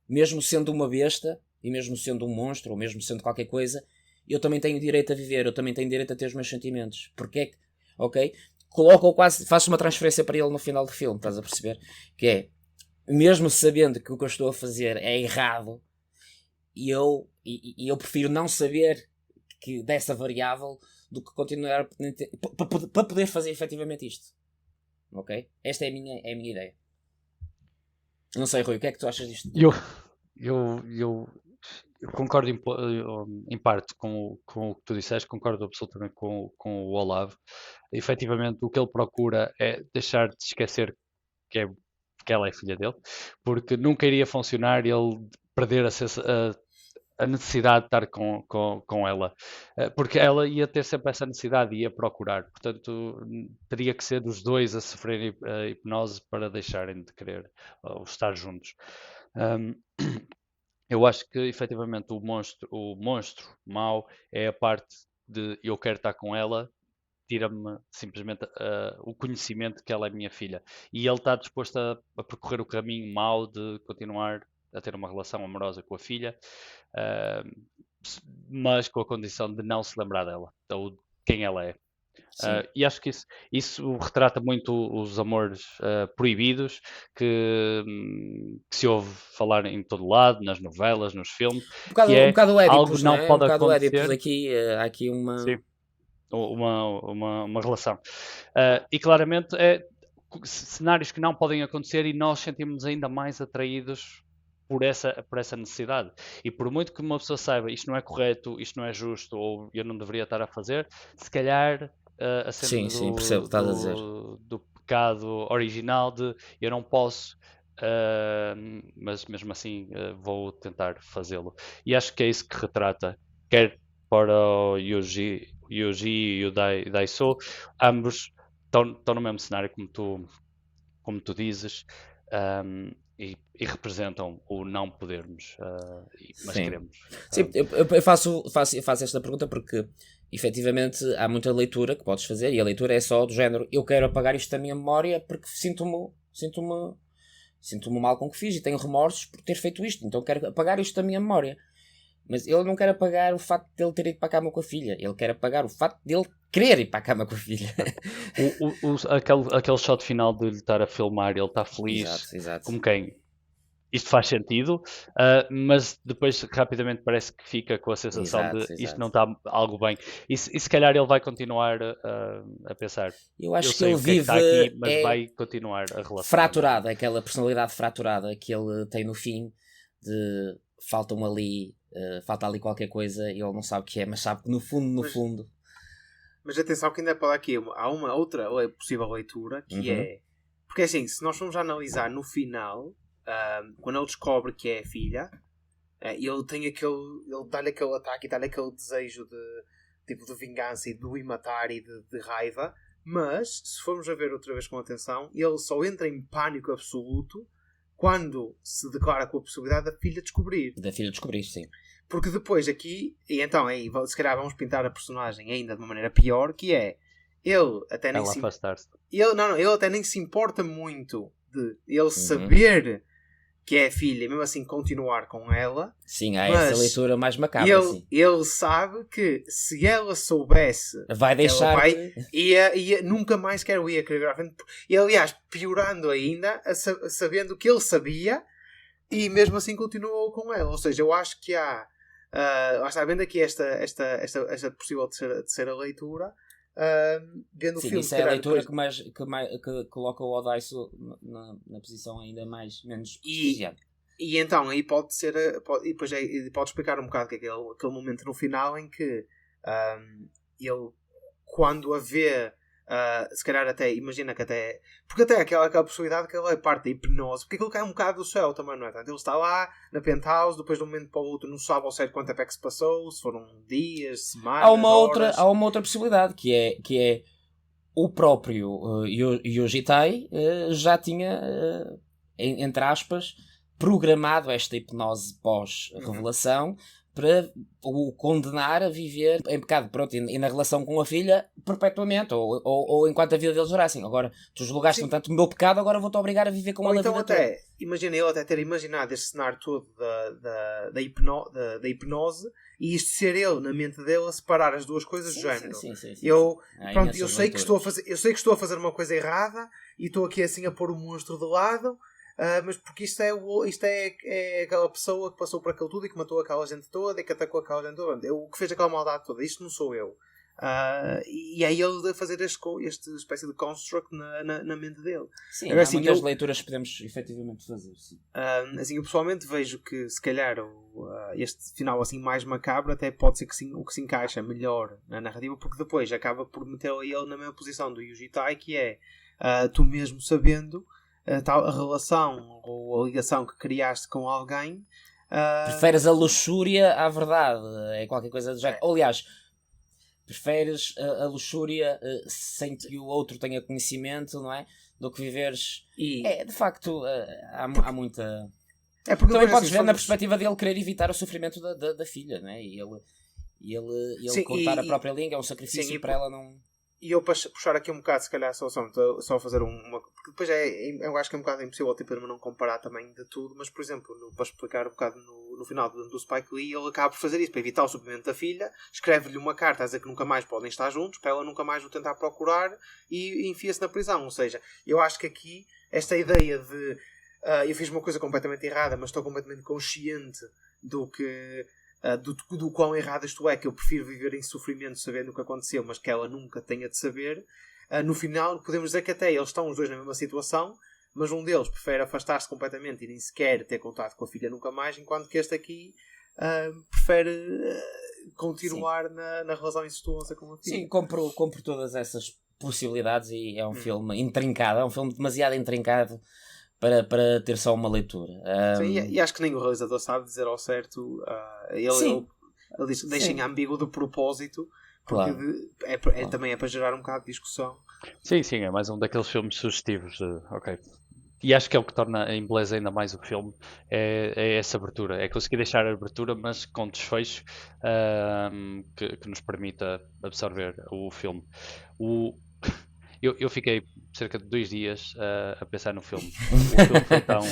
mesmo sendo uma besta, e mesmo sendo um monstro, ou mesmo sendo qualquer coisa, eu também tenho direito a viver, eu também tenho direito a ter os meus sentimentos. Porque é que, ok? Coloca-o quase, faz uma transferência para ele no final do filme, estás a perceber? Que é, mesmo sabendo que o que eu estou a fazer é errado, e eu prefiro não saber dessa variável do que continuar para poder fazer efetivamente isto. Ok? Esta é a minha ideia. Não sei, Rui, o que é que tu achas disto? Eu concordo em parte com o que tu disseste, concordo absolutamente com o Olavo. Efetivamente, o que ele procura é deixar de esquecer que ela é filha dele, porque nunca iria funcionar ele perder a necessidade de estar com ela, porque ela ia ter sempre essa necessidade e ia procurar, portanto teria que ser os dois a sofrerem a hipnose para deixarem de querer estar juntos. Eu acho que efetivamente o monstro mau é a parte de eu quero estar com ela, tira-me simplesmente o conhecimento que ela é minha filha, e ele está disposto a percorrer o caminho mau de continuar a ter uma relação amorosa com a filha, mas com a condição de não se lembrar dela, ou de quem ela é. E acho que isso retrata muito os amores proibidos que se ouve falar em todo lado, nas novelas, nos filmes. Um bocado Édipus, algo não é? pode Um bocado acontecer. Édipus aqui, há aqui uma... Sim, uma relação. E claramente cenários que não podem acontecer e nós sentimos ainda mais atraídos por essa necessidade. E por muito que uma pessoa saiba isto não é correto, isto não é justo, ou eu não deveria estar a fazer, se calhar a cena do pecado original de eu não posso, mas mesmo assim vou tentar fazê-lo. E acho que é isso que retrata, quer para o Yuji e o Daiso, ambos estão no mesmo cenário como tu dizes, e representam o não podermos, mas Sim. queremos. Sim, eu faço esta pergunta porque efetivamente há muita leitura que podes fazer, e a leitura é só do género: eu quero apagar isto da minha memória porque sinto-me mal com o que fiz e tenho remorsos por ter feito isto, então quero apagar isto da minha memória. Mas ele não quer apagar o facto de ele ter ido para a cama com a filha, ele quer apagar o facto de ele querer ir para a cama com a filha. Aquele shot final de ele estar a filmar, ele está feliz, exato. Como quem? Isto faz sentido, mas depois rapidamente parece que fica com a sensação de isto não está algo bem. E se calhar ele vai continuar a pensar. Eu acho que ele vive está aqui, mas vai continuar a relação. Fraturada, aquela personalidade fraturada que ele tem no fim, de falta ali qualquer coisa e ele não sabe o que é, mas sabe que no fundo. Mas atenção que ainda pode aqui, há uma outra possível leitura que é, porque assim, se nós formos a analisar no final, quando ele descobre que é a filha, ele dá-lhe aquele ataque e dá-lhe aquele desejo tipo de vingança e de o ir matar e de raiva, mas se formos a ver outra vez com atenção, ele só entra em pânico absoluto quando se declara com a possibilidade da filha descobrir. Da filha descobrir, sim. Porque depois aqui, e então aí se calhar vamos pintar a personagem ainda de uma maneira pior, que é ele até nem se afastar-se. ele até nem se importa muito de ele saber que é a filha e mesmo assim continuar com ela. Sim, há essa leitura mais macabra. Ele sabe que se ela soubesse, vai deixar ia nunca mais quer o ia querer à frente. E aliás, piorando ainda, sabendo que ele sabia e mesmo assim continuou com ela. Ou seja, eu acho que há lá está, vendo aqui esta possível terceira leitura, vendo o filme. Isso é a leitura depois... que coloca o Odaiso na posição ainda menos prestigiada. E então aí pode ser e depois pode explicar um bocado que é aquele momento no final em que ele, quando a vê, se calhar até imagina que até, porque até aquela possibilidade que ele é parte da hipnose, porque aquilo cai um bocado do céu também, não é? Portanto, ele está lá na penthouse, depois de um momento para o outro não sabe ao certo quanto tempo é que se passou, se foram dias, semanas, horas. Há uma outra possibilidade que é o próprio Yuji Tai já tinha, entre aspas, programado esta hipnose pós-revelação para o condenar a viver em pecado, pronto, e na relação com a filha perpetuamente, ou enquanto a vida deles durasse. Agora, tu julgaste tanto o meu pecado, agora vou-te obrigar a viver com ela então a vida toda. Imagina ele até ter imaginado este cenário todo da hipnose e isto ser ele, na mente dele, a separar as duas coisas do género. Sim. Eu sei que estou a fazer uma coisa errada e estou aqui assim a pôr o monstro de lado. Mas porque isto é aquela pessoa que passou por aquilo tudo e que matou aquela gente toda e que atacou aquela gente toda, o que fez aquela maldade toda, isto não sou eu. E aí ele a fazer este espécie de construct na mente dele. Sim, agora, há muitas leituras que podemos efetivamente fazer. Sim. Assim, eu pessoalmente vejo que se calhar este final assim mais macabro até pode ser que o que se encaixa melhor na narrativa, porque depois acaba por meter ele na mesma posição do Yuji Tai, que é tu mesmo sabendo a relação ou a ligação que criaste com alguém. Preferes a luxúria à verdade, é qualquer coisa do género. Aliás, preferes a luxúria sem que o outro tenha conhecimento, não é? Do que viveres. De facto, há muita. Também podes ver na perspectiva dele querer evitar o sofrimento da filha, não é? E ele cortar a própria língua é um sacrifício para ela não. E eu para puxar aqui um bocado, se calhar só fazer uma... Porque depois eu acho que é um bocado impossível tipo, não comparar também de tudo, mas por exemplo, para explicar um bocado no final do Spike Lee, ele acaba por fazer isso, para evitar o sofrimento da filha, escreve-lhe uma carta a dizer que nunca mais podem estar juntos, para ela nunca mais o tentar procurar e enfia-se na prisão. Ou seja, eu acho que aqui, esta ideia de eu fiz uma coisa completamente errada, mas estou completamente consciente do que... do quão errado isto é, que eu prefiro viver em sofrimento sabendo o que aconteceu, mas que ela nunca tenha de saber. No final podemos dizer que até eles estão os dois na mesma situação, mas um deles prefere afastar-se completamente e nem sequer ter contato com a filha nunca mais, enquanto que este aqui prefere continuar na relação incestuosa com a filha. Sim, compro todas essas possibilidades e é um filme intrincado, é um filme demasiado intrincado para ter só uma leitura. Sim, e acho que nem o realizador sabe dizer ao certo. Ele diz, deixem ambíguo de propósito, porque claro. Também é para gerar um bocado de discussão. Sim, é mais um daqueles filmes sugestivos. Ok. E acho que é o que torna em beleza ainda mais o filme, é essa abertura, é conseguir deixar a abertura, mas com desfecho que nos permita absorver o filme. Eu fiquei cerca de 2 dias a pensar no filme. O filme foi tão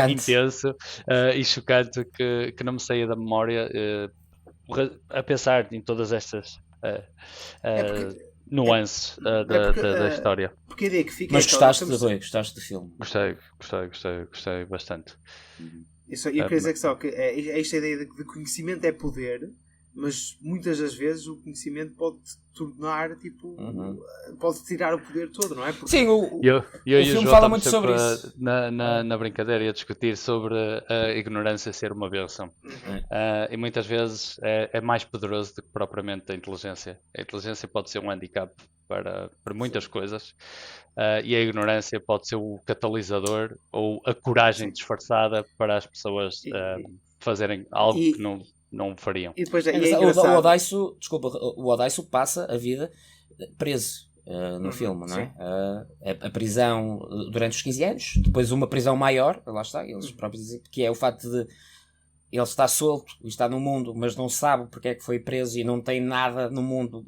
intenso e chocante que não me saía da memória a pensar em todas estas nuances da história. Porque a ideia que fica mas gostaste do filme? Gostei bastante. Eu queria dizer que só que esta ideia de conhecimento é poder, mas muitas das vezes o conhecimento pode tornar pode tirar o poder todo, não é? Porque... Sim, o filme fala muito sobre isso na brincadeira e a discutir sobre a ignorância ser uma bênção. E muitas vezes é mais poderoso do que propriamente a inteligência pode ser um handicap para muitas coisas, e a ignorância pode ser o catalisador ou a coragem disfarçada para as pessoas fazerem algo que não fariam. E depois é O engraçado. o Odaisu passa a vida preso no filme, não é? A prisão durante os 15 anos, depois uma prisão maior, lá está, eles próprios dizem, que é o facto de ele estar solto e está no mundo, mas não sabe porque é que foi preso e não tem nada no mundo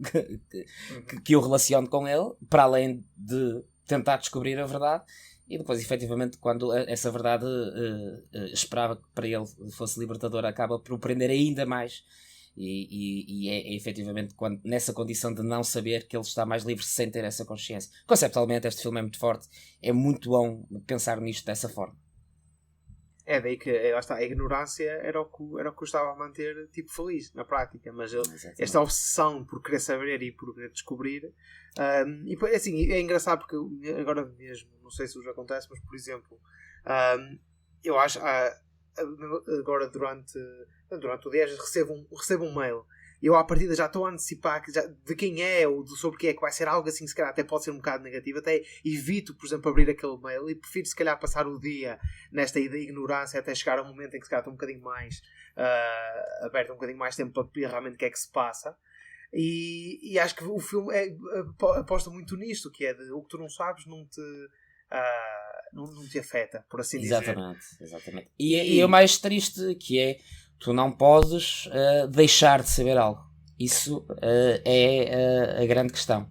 que o relacione com ele, para além de tentar descobrir a verdade. E depois, efetivamente, quando essa verdade esperava que para ele fosse libertadora, acaba por o prender ainda mais. E é efetivamente nessa condição de não saber que ele está mais livre sem ter essa consciência. Conceptualmente, este filme é muito forte. É muito bom pensar nisto dessa forma. É daí que lá está, a ignorância era o que o estava a manter tipo, feliz na prática, mas esta obsessão por querer saber e por querer descobrir, e assim, é engraçado porque agora mesmo, não sei se hoje acontece, mas por exemplo, eu acho agora durante o dia recebo um mail. Eu à partida já estou a antecipar de quem é ou sobre o que é que vai ser algo assim, se calhar até pode ser um bocado negativo, até evito, por exemplo, abrir aquele mail e prefiro se calhar passar o dia nesta ignorância até chegar a um momento em que se calhar estou um bocadinho mais aberto, um bocadinho mais tempo para ver realmente o que é que se passa. E acho que o filme aposta muito nisto, que é de o que tu não sabes não te afeta, por assim dizer. Exatamente. E é o mais triste, que é tu não podes deixar de saber algo. Isso é a grande questão.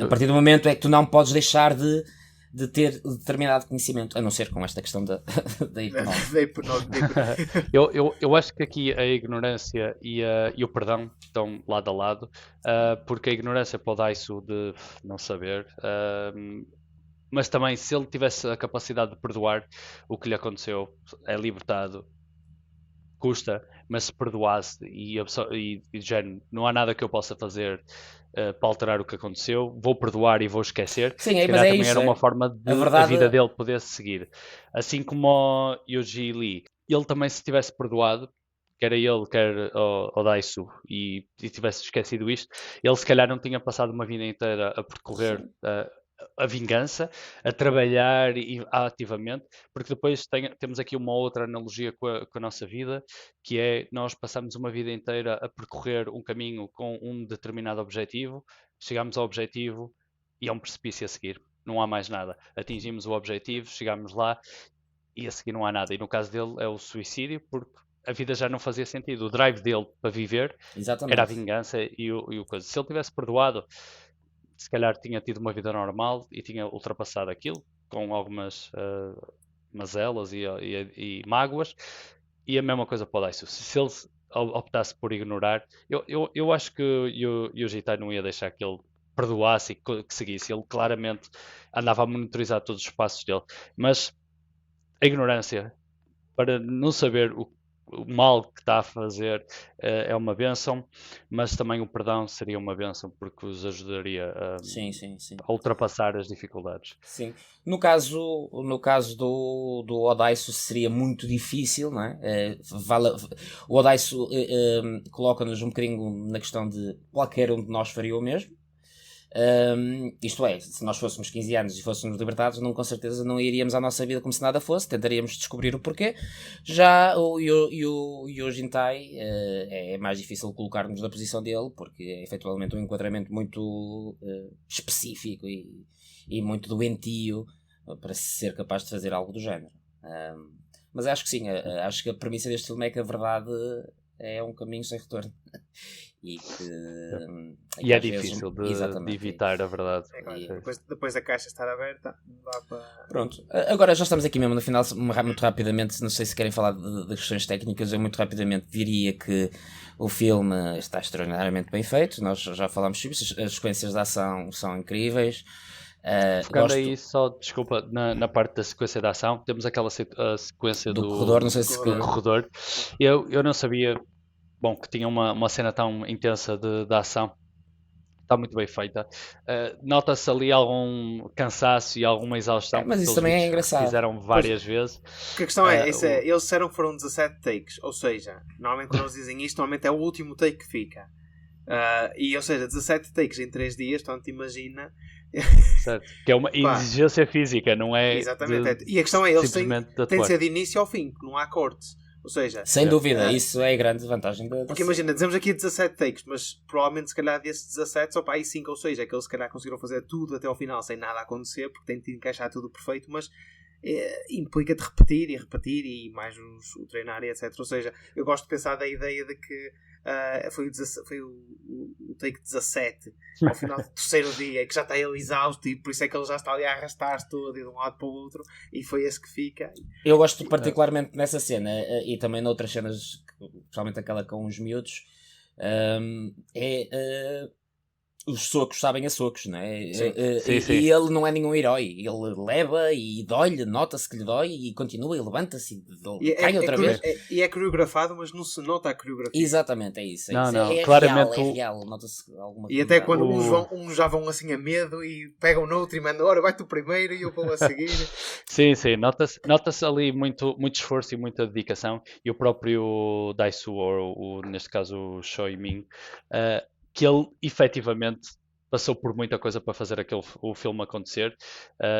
A partir do momento é que tu não podes deixar de ter determinado conhecimento, a não ser com esta questão da hipnose. Eu acho que aqui a ignorância e o perdão estão lado a lado, porque a ignorância pode isso de não saber, mas também se ele tivesse a capacidade de perdoar o que lhe aconteceu, é libertado. Custa, mas se perdoasse e já não há nada que eu possa fazer para alterar o que aconteceu, vou perdoar e vou esquecer. Sim, mas também era uma forma de a vida dele poder seguir. Assim como o Yuji Lee, ele também, se tivesse perdoado, quer ele, quer o Daisu, e tivesse esquecido isto, ele se calhar não tinha passado uma vida inteira a percorrer a vingança, a trabalhar ativamente, porque depois temos aqui uma outra analogia com a nossa vida, que é nós passamos uma vida inteira a percorrer um caminho com um determinado objetivo, chegamos ao objetivo e é um precipício a seguir, não há mais nada. Atingimos o objetivo, chegamos lá e a seguir não há nada. E no caso dele é o suicídio, porque a vida já não fazia sentido. O drive dele para viver era a vingança e o coisa. Se ele tivesse perdoado, se calhar tinha tido uma vida normal e tinha ultrapassado aquilo com algumas mazelas e mágoas, e a mesma coisa para o Daisu. Se ele optasse por ignorar, eu acho que o Yuji Tai não ia deixar que ele perdoasse e que seguisse. Ele claramente andava a monitorizar todos os passos dele, mas a ignorância para não saber o mal que está a fazer é uma bênção, mas também o perdão seria uma bênção, porque os ajudaria a ultrapassar as dificuldades. Sim. No caso do Odaisu seria muito difícil, não é? O Odaisu coloca-nos um bocadinho na questão de qualquer um de nós faria o mesmo. Isto é, se nós fôssemos 15 anos e fôssemos libertados, com certeza não iríamos à nossa vida como se nada fosse, tentaríamos descobrir o porquê. Já o Yuji Tai é mais difícil colocarmos na posição dele, porque é efetivamente um enquadramento muito específico e muito doentio para ser capaz de fazer algo do género. Mas acho que sim, acho que a premissa deste filme é que a verdade é um caminho sem retorno. E é difícil de evitar a verdade. Depois da caixa estar aberta, não dá para... Pronto, agora já estamos aqui mesmo no final, muito rapidamente, não sei se querem falar de questões técnicas, eu muito rapidamente diria que o filme está extraordinariamente bem feito, nós já falámos sobre isso, as sequências de ação são incríveis. Ficando aí só, desculpa, na parte da sequência de ação, temos aquela sequência do corredor, não sei se do corredor. Eu não sabia, bom, que tinha uma cena tão intensa de ação. Está muito bem feita. Nota-se ali algum cansaço e alguma exaustão. Mas isso também é engraçado. Fizeram várias vezes. Porque a questão eles disseram que foram 17 takes, ou seja, normalmente quando eles dizem isto, normalmente é o último take que fica. Ou seja, 17 takes em 3 dias, portanto imagina. Certo. Que é uma exigência física, não é? Exatamente. E a questão é, eles têm de ser de início ao fim, não há cortes. Ou seja, Sem dúvida, isso é a grande vantagem da porque imagina, dizemos aqui 17 takes, mas provavelmente se calhar desses 17 só para aí 5 ou 6 é que eles se calhar conseguiram fazer tudo até ao final sem nada acontecer, porque tem de encaixar tudo perfeito, mas implica-te repetir e repetir e mais o treinar e etc. Ou seja, eu gosto de pensar da ideia de que foi o take 17 ao final do terceiro dia, que já está ele exausto e por isso é que ele já está ali a arrastar-se todo de um lado para o outro, e foi esse que fica. Eu gosto particularmente nessa cena e também noutras cenas, principalmente aquela com os miúdos, os socos sabem a socos, não é? Sim. E ele não é nenhum herói. Ele leva e dói-lhe, nota-se que lhe dói e continua e levanta-se e cai outra vez. E é coreografado, mas não se nota a coreografia. Exatamente, é isso. Não, claramente é real, nota-se alguma coisa. E até quando uns já vão assim a medo e pegam no outro e mandam, ora, vai tu primeiro e eu vou a seguir. Sim, nota-se ali muito esforço e muita dedicação, e o próprio Daisu, ou neste caso o Choi Min, que ele efetivamente passou por muita coisa para fazer o filme acontecer,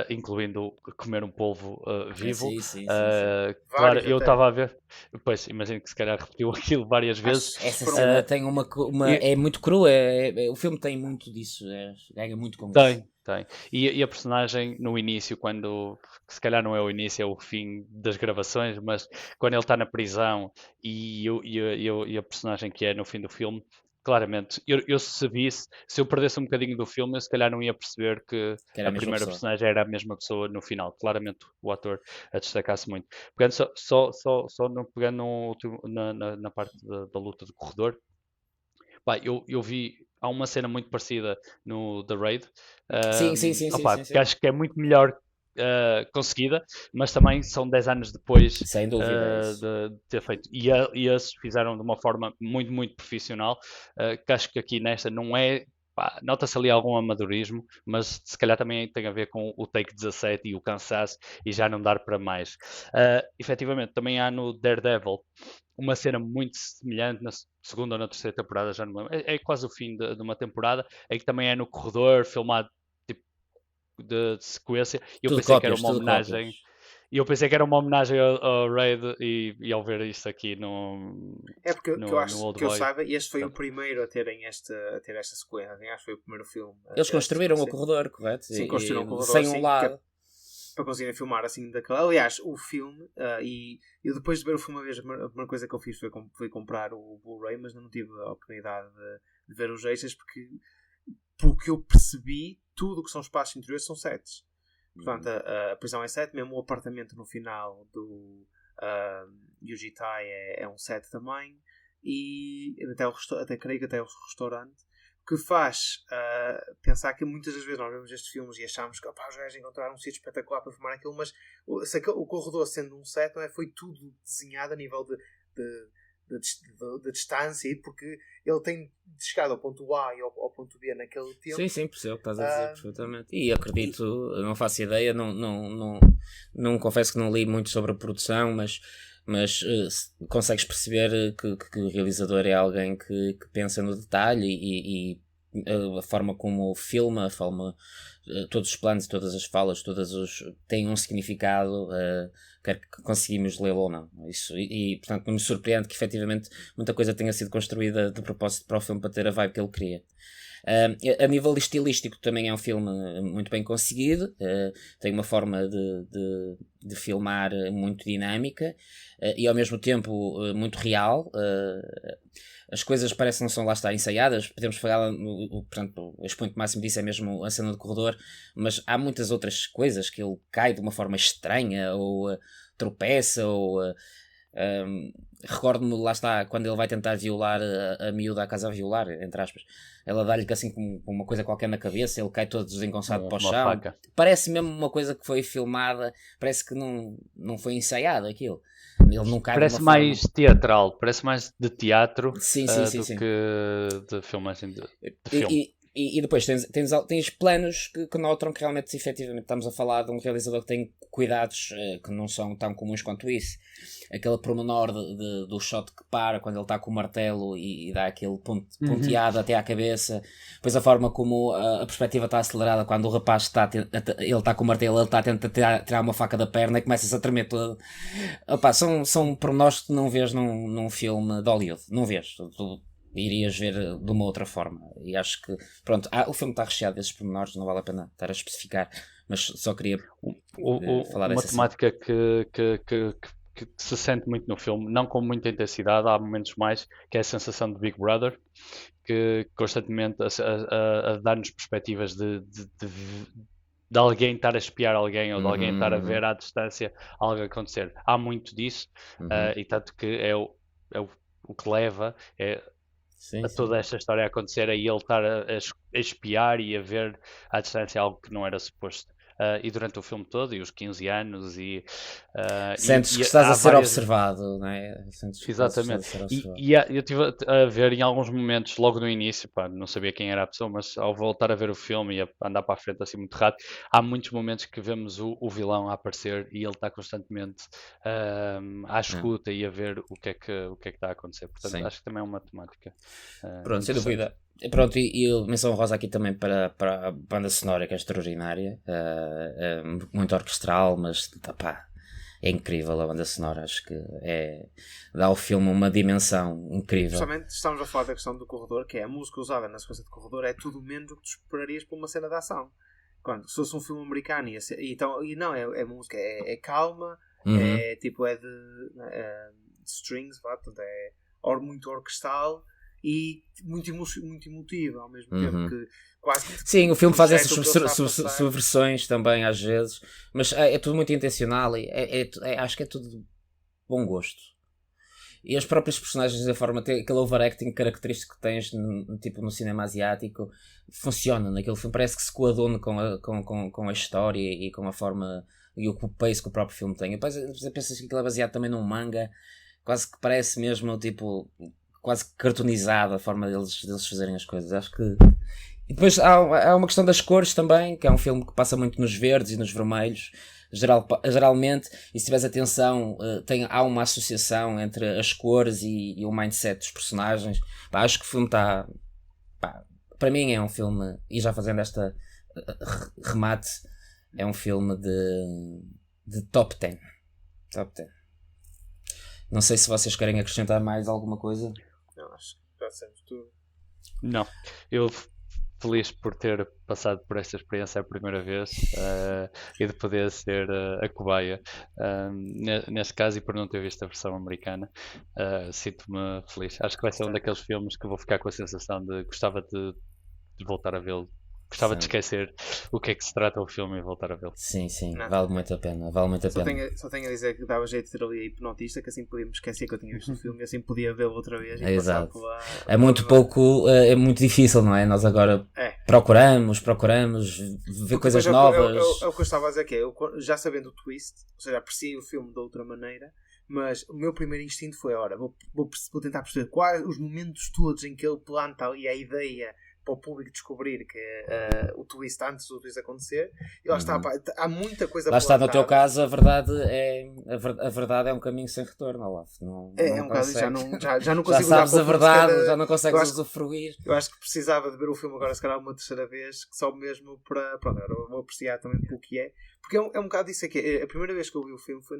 incluindo comer um polvo vivo. Sim. Claro, eu estava a ver, pois imagino que se calhar repetiu aquilo várias vezes. Essa cena tem é muito crua, o filme tem muito disso, ganha muito com isso. Tem. E a personagem no início, que se calhar não é o início, é o fim das gravações, mas quando ele está na prisão e a personagem que é no fim do filme, claramente, se eu perdesse um bocadinho do filme, eu se calhar não ia perceber que a primeira personagem era a mesma pessoa no final. Claramente o ator a destacar-se muito. Pegando na parte da luta do corredor, eu vi, há uma cena muito parecida no The Raid. Sim. Que acho que é muito melhor conseguida, mas também são 10 anos depois sem dúvida, de ter feito. E esses fizeram de uma forma muito, muito profissional, que acho que aqui nesta não é. Nota-se ali algum amadorismo, mas se calhar também tem a ver com o take 17 e o cansaço e já não dar para mais. Efetivamente, também há no Daredevil uma cena muito semelhante na segunda ou na terceira temporada, já não lembro. É quase o fim de uma temporada, em que também é no corredor, filmado tipo de sequência. E eu pensei que era uma homenagem. E eu pensei que era uma homenagem ao Raid e ao ver isto aqui no. É porque no, eu acho no Old que eu Boy. saiba, e este foi o primeiro a ter esta sequência. Acho que foi o primeiro filme. Eles construíram o corredor, correto? Sim, construíram o corredor sem um lado. Para conseguirem filmar assim daquela. Aliás, o filme, e eu depois de ver o filme uma vez, a primeira coisa que eu fiz foi comprar o Blu-ray, mas não tive a oportunidade de ver os extras, porque pelo que eu percebi, tudo o que são espaços interiores são sets. Portanto, a prisão é set, mesmo o apartamento no final do Yuji Tai é um set também, e até creio que até o restaurante, que faz pensar que muitas das vezes nós vemos estes filmes e achamos que os gajos encontraram um sítio espetacular para filmar aquilo, mas o corredor sendo um set, não é? Foi tudo desenhado a nível de distância, porque ele tem chegado ao ponto A e ao ponto B naquele tempo. Sim, percebo o que estás a dizer perfeitamente. E acredito, não faço ideia, não confesso que não li muito sobre a produção, mas consegues perceber que o realizador é alguém que pensa no detalhe e a forma como filma, todos os planos, todas as falas, têm um significado, quer que conseguimos lê-lo ou não. Isso, portanto não me surpreende que efetivamente muita coisa tenha sido construída de propósito para o filme, para ter a vibe que ele queria. A nível estilístico também é um filme muito bem conseguido, tem uma forma de filmar muito dinâmica e ao mesmo tempo muito real. As coisas parecem que não são lá estar ensaiadas, podemos falar, portanto, o expoente máximo disso é mesmo a cena do corredor, mas há muitas outras coisas que ele cai de uma forma estranha ou tropeça ou... recordo-me, lá está, quando ele vai tentar violar a miúda à casa a violar, entre aspas, ela dá-lhe assim com uma coisa qualquer na cabeça, ele cai todo desengonçado para o chão. Faca. Parece mesmo uma coisa que foi filmada, parece que não foi ensaiado aquilo. Ele não cai parece mais teatral, parece mais de teatro do que de filmagem de filme. E depois tens planos que notam que realmente, efetivamente, estamos a falar de um realizador que tem cuidados que não são tão comuns quanto isso. Aquele pormenor do shot que para quando ele está com o martelo e dá aquele ponteado até à cabeça. Depois a forma como a perspectiva está acelerada quando o rapaz ele está com o martelo, ele está a tentar tirar uma faca da perna e começa-se a tremer todo. Opa, são pormenores que não vês num filme de Hollywood. Não vês. Tu irias ver de uma outra forma. E acho que, pronto, o filme está recheado desses pormenores, não vale a pena estar a especificar, mas só queria falar uma dessa temática que se sente muito no filme, não com muita intensidade, há momentos mais, que é a sensação de Big Brother, que constantemente a dar-nos perspectivas de alguém estar a espiar alguém ou de alguém estar a ver à distância algo acontecer. Há muito disso, e tanto que é o que leva a toda esta história a acontecer, é ele estar a espiar e a ver à distância algo que não era suposto. E durante o filme todo, e os 15 anos, sentes que estás a ser observado, não é? Exatamente. E eu estive a ver em alguns momentos, logo no início, não sabia quem era a pessoa, mas ao voltar a ver o filme e a andar para a frente assim muito rápido, há muitos momentos que vemos o vilão a aparecer e ele está constantemente à escuta e a ver o que é que está a acontecer. Portanto, acho que também é uma temática. Pronto, sem dúvida. Pronto, e menção rosa aqui também para a banda sonora, que é extraordinária, muito orquestral, mas pá, é incrível a banda sonora. Acho que dá ao filme uma dimensão incrível. Justamente estamos a falar da questão do corredor, que é a música usada na sequência de corredor, é tudo menos o que tu esperarias para uma cena de ação. Se fosse um filme americano e não, é música, é calma, é tipo, é de strings, portanto, é muito orquestral e muito emotivo ao mesmo tempo, que quase que sim, o filme faz essas subversões também às vezes, mas é tudo muito intencional e acho que é tudo de bom gosto. E as próprias personagens, a forma de ter aquele overacting característico que tens tipo no cinema asiático, funciona naquele filme, parece que se coaduna com a história e com a forma e o pace que o próprio filme tem. Depois pensas que aquilo é baseado também num manga, quase que parece mesmo tipo quase cartoonizado a forma deles fazerem as coisas. Acho que... E depois há uma questão das cores também, que é um filme que passa muito nos verdes e nos vermelhos, geralmente, e se tiveres atenção, há uma associação entre as cores e o mindset dos personagens. Acho que o filme está... para mim é um filme, e já fazendo esta remate, é um filme de top 10. Top 10. Não sei se vocês querem acrescentar mais alguma coisa. Não, acho que já dissemos tudo. Não, eu feliz por ter passado por esta experiência a primeira vez e de poder ser a cobaia neste caso, e por não ter visto a versão americana, sinto-me feliz. Acho que vai ser um daqueles filmes que vou ficar com a sensação de gostava de voltar a vê-lo. Gostava de esquecer o que é que se trata o filme e voltar a vê-lo. Sim, vale muito a pena. Só tenho a dizer que dava jeito de ter ali a hipnotista, que assim podíamos esquecer que eu tinha visto o filme e assim podia vê-lo outra vez. E exato. É muito pouco, é muito difícil, não é? Nós agora procuramos ver coisas novas. É o que eu estava a dizer, que eu já sabendo o twist, ou seja, apreciei o filme de outra maneira, mas o meu primeiro instinto foi, vou tentar perceber quais os momentos todos em que ele planta ali a ideia para o público descobrir que o twist antes do twist acontecer, e lá está, há muita coisa lá está, no teu caso a verdade é um caminho sem retorno, Olaf. Um bocado, já não consigo, já sabes a verdade, já não consegues usufruir. Eu acho que precisava de ver o filme agora, se calhar uma terceira vez, só mesmo para, agora vou apreciar também pelo que é, porque é um bocado isso aqui. A primeira vez que eu vi o filme foi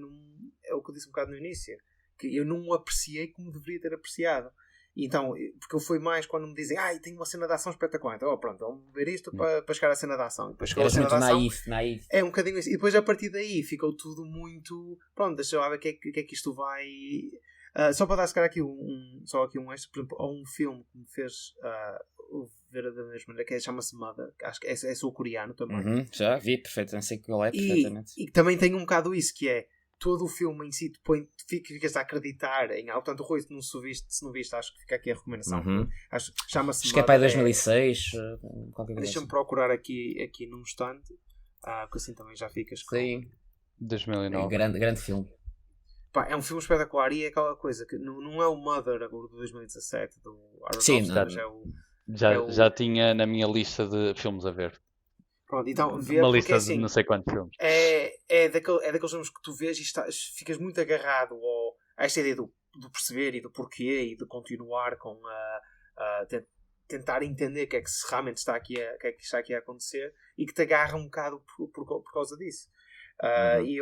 é o que eu disse um bocado no início, que eu não o apreciei como deveria ter apreciado. Então, porque eu fui mais quando me dizem tem uma cena de ação espetacular, então pronto, vamos ver isto para chegar à cena de ação. Depois chegou a cena de ação, naif. é um bocadinho isso. E depois a partir daí ficou tudo muito pronto, deixa eu ver o que é que isto vai só para dar se calhar aqui um extra, por exemplo, ou um filme que me fez ver da mesma maneira, que chama-se Mother, acho que é sul-coreano também. Já vi perfeitamente, sei que é perfeitamente. E também tem um bocado isso, que é todo o filme em si ficas a acreditar em algo. Tanto o Rui, se não viste, acho que fica aqui a recomendação. Acho que é para 2006. Deixa-me procurar aqui num instante, porque assim também já ficas com... Sim. 2009. Grande filme. É um filme espetacular e é aquela coisa que não é o Mother agora de 2017 do Aaron Sim, Ofsted, é o Já tinha na minha lista de filmes a ver. Pronto, então vê, Uma porque lista assim, de não sei quantos filmes. é daqueles filmes que tu vês e ficas muito agarrado a esta ideia do perceber e do porquê e de continuar com tentar entender o que é que realmente está aqui a acontecer e que te agarra um bocado por causa disso. E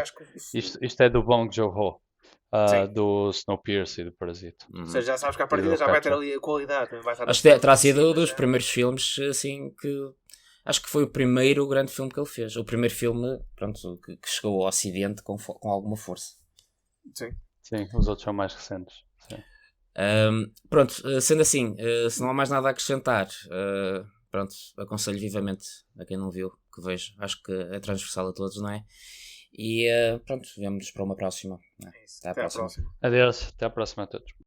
acho que Isto é do Bong Joon-ho, Sim. do Snowpiercer e do Parasita. ou seja, já sabes que a partida já vai ter ali a qualidade, também vai estar Acho que terá sido acima, um dos já. primeiros filmes, assim, que... Acho que foi o primeiro grande filme que ele fez. O primeiro filme, pronto, que chegou ao Ocidente com alguma força. Sim. Sim, os outros são mais recentes. Sim. Pronto, sendo assim, se não há mais nada a acrescentar, pronto, aconselho vivamente a quem não viu que veja. Acho que é transversal a todos, não é? E pronto, vemo-nos para uma próxima. É isso. Até à Até à próxima. próxima. Adeus, até à próxima a todos.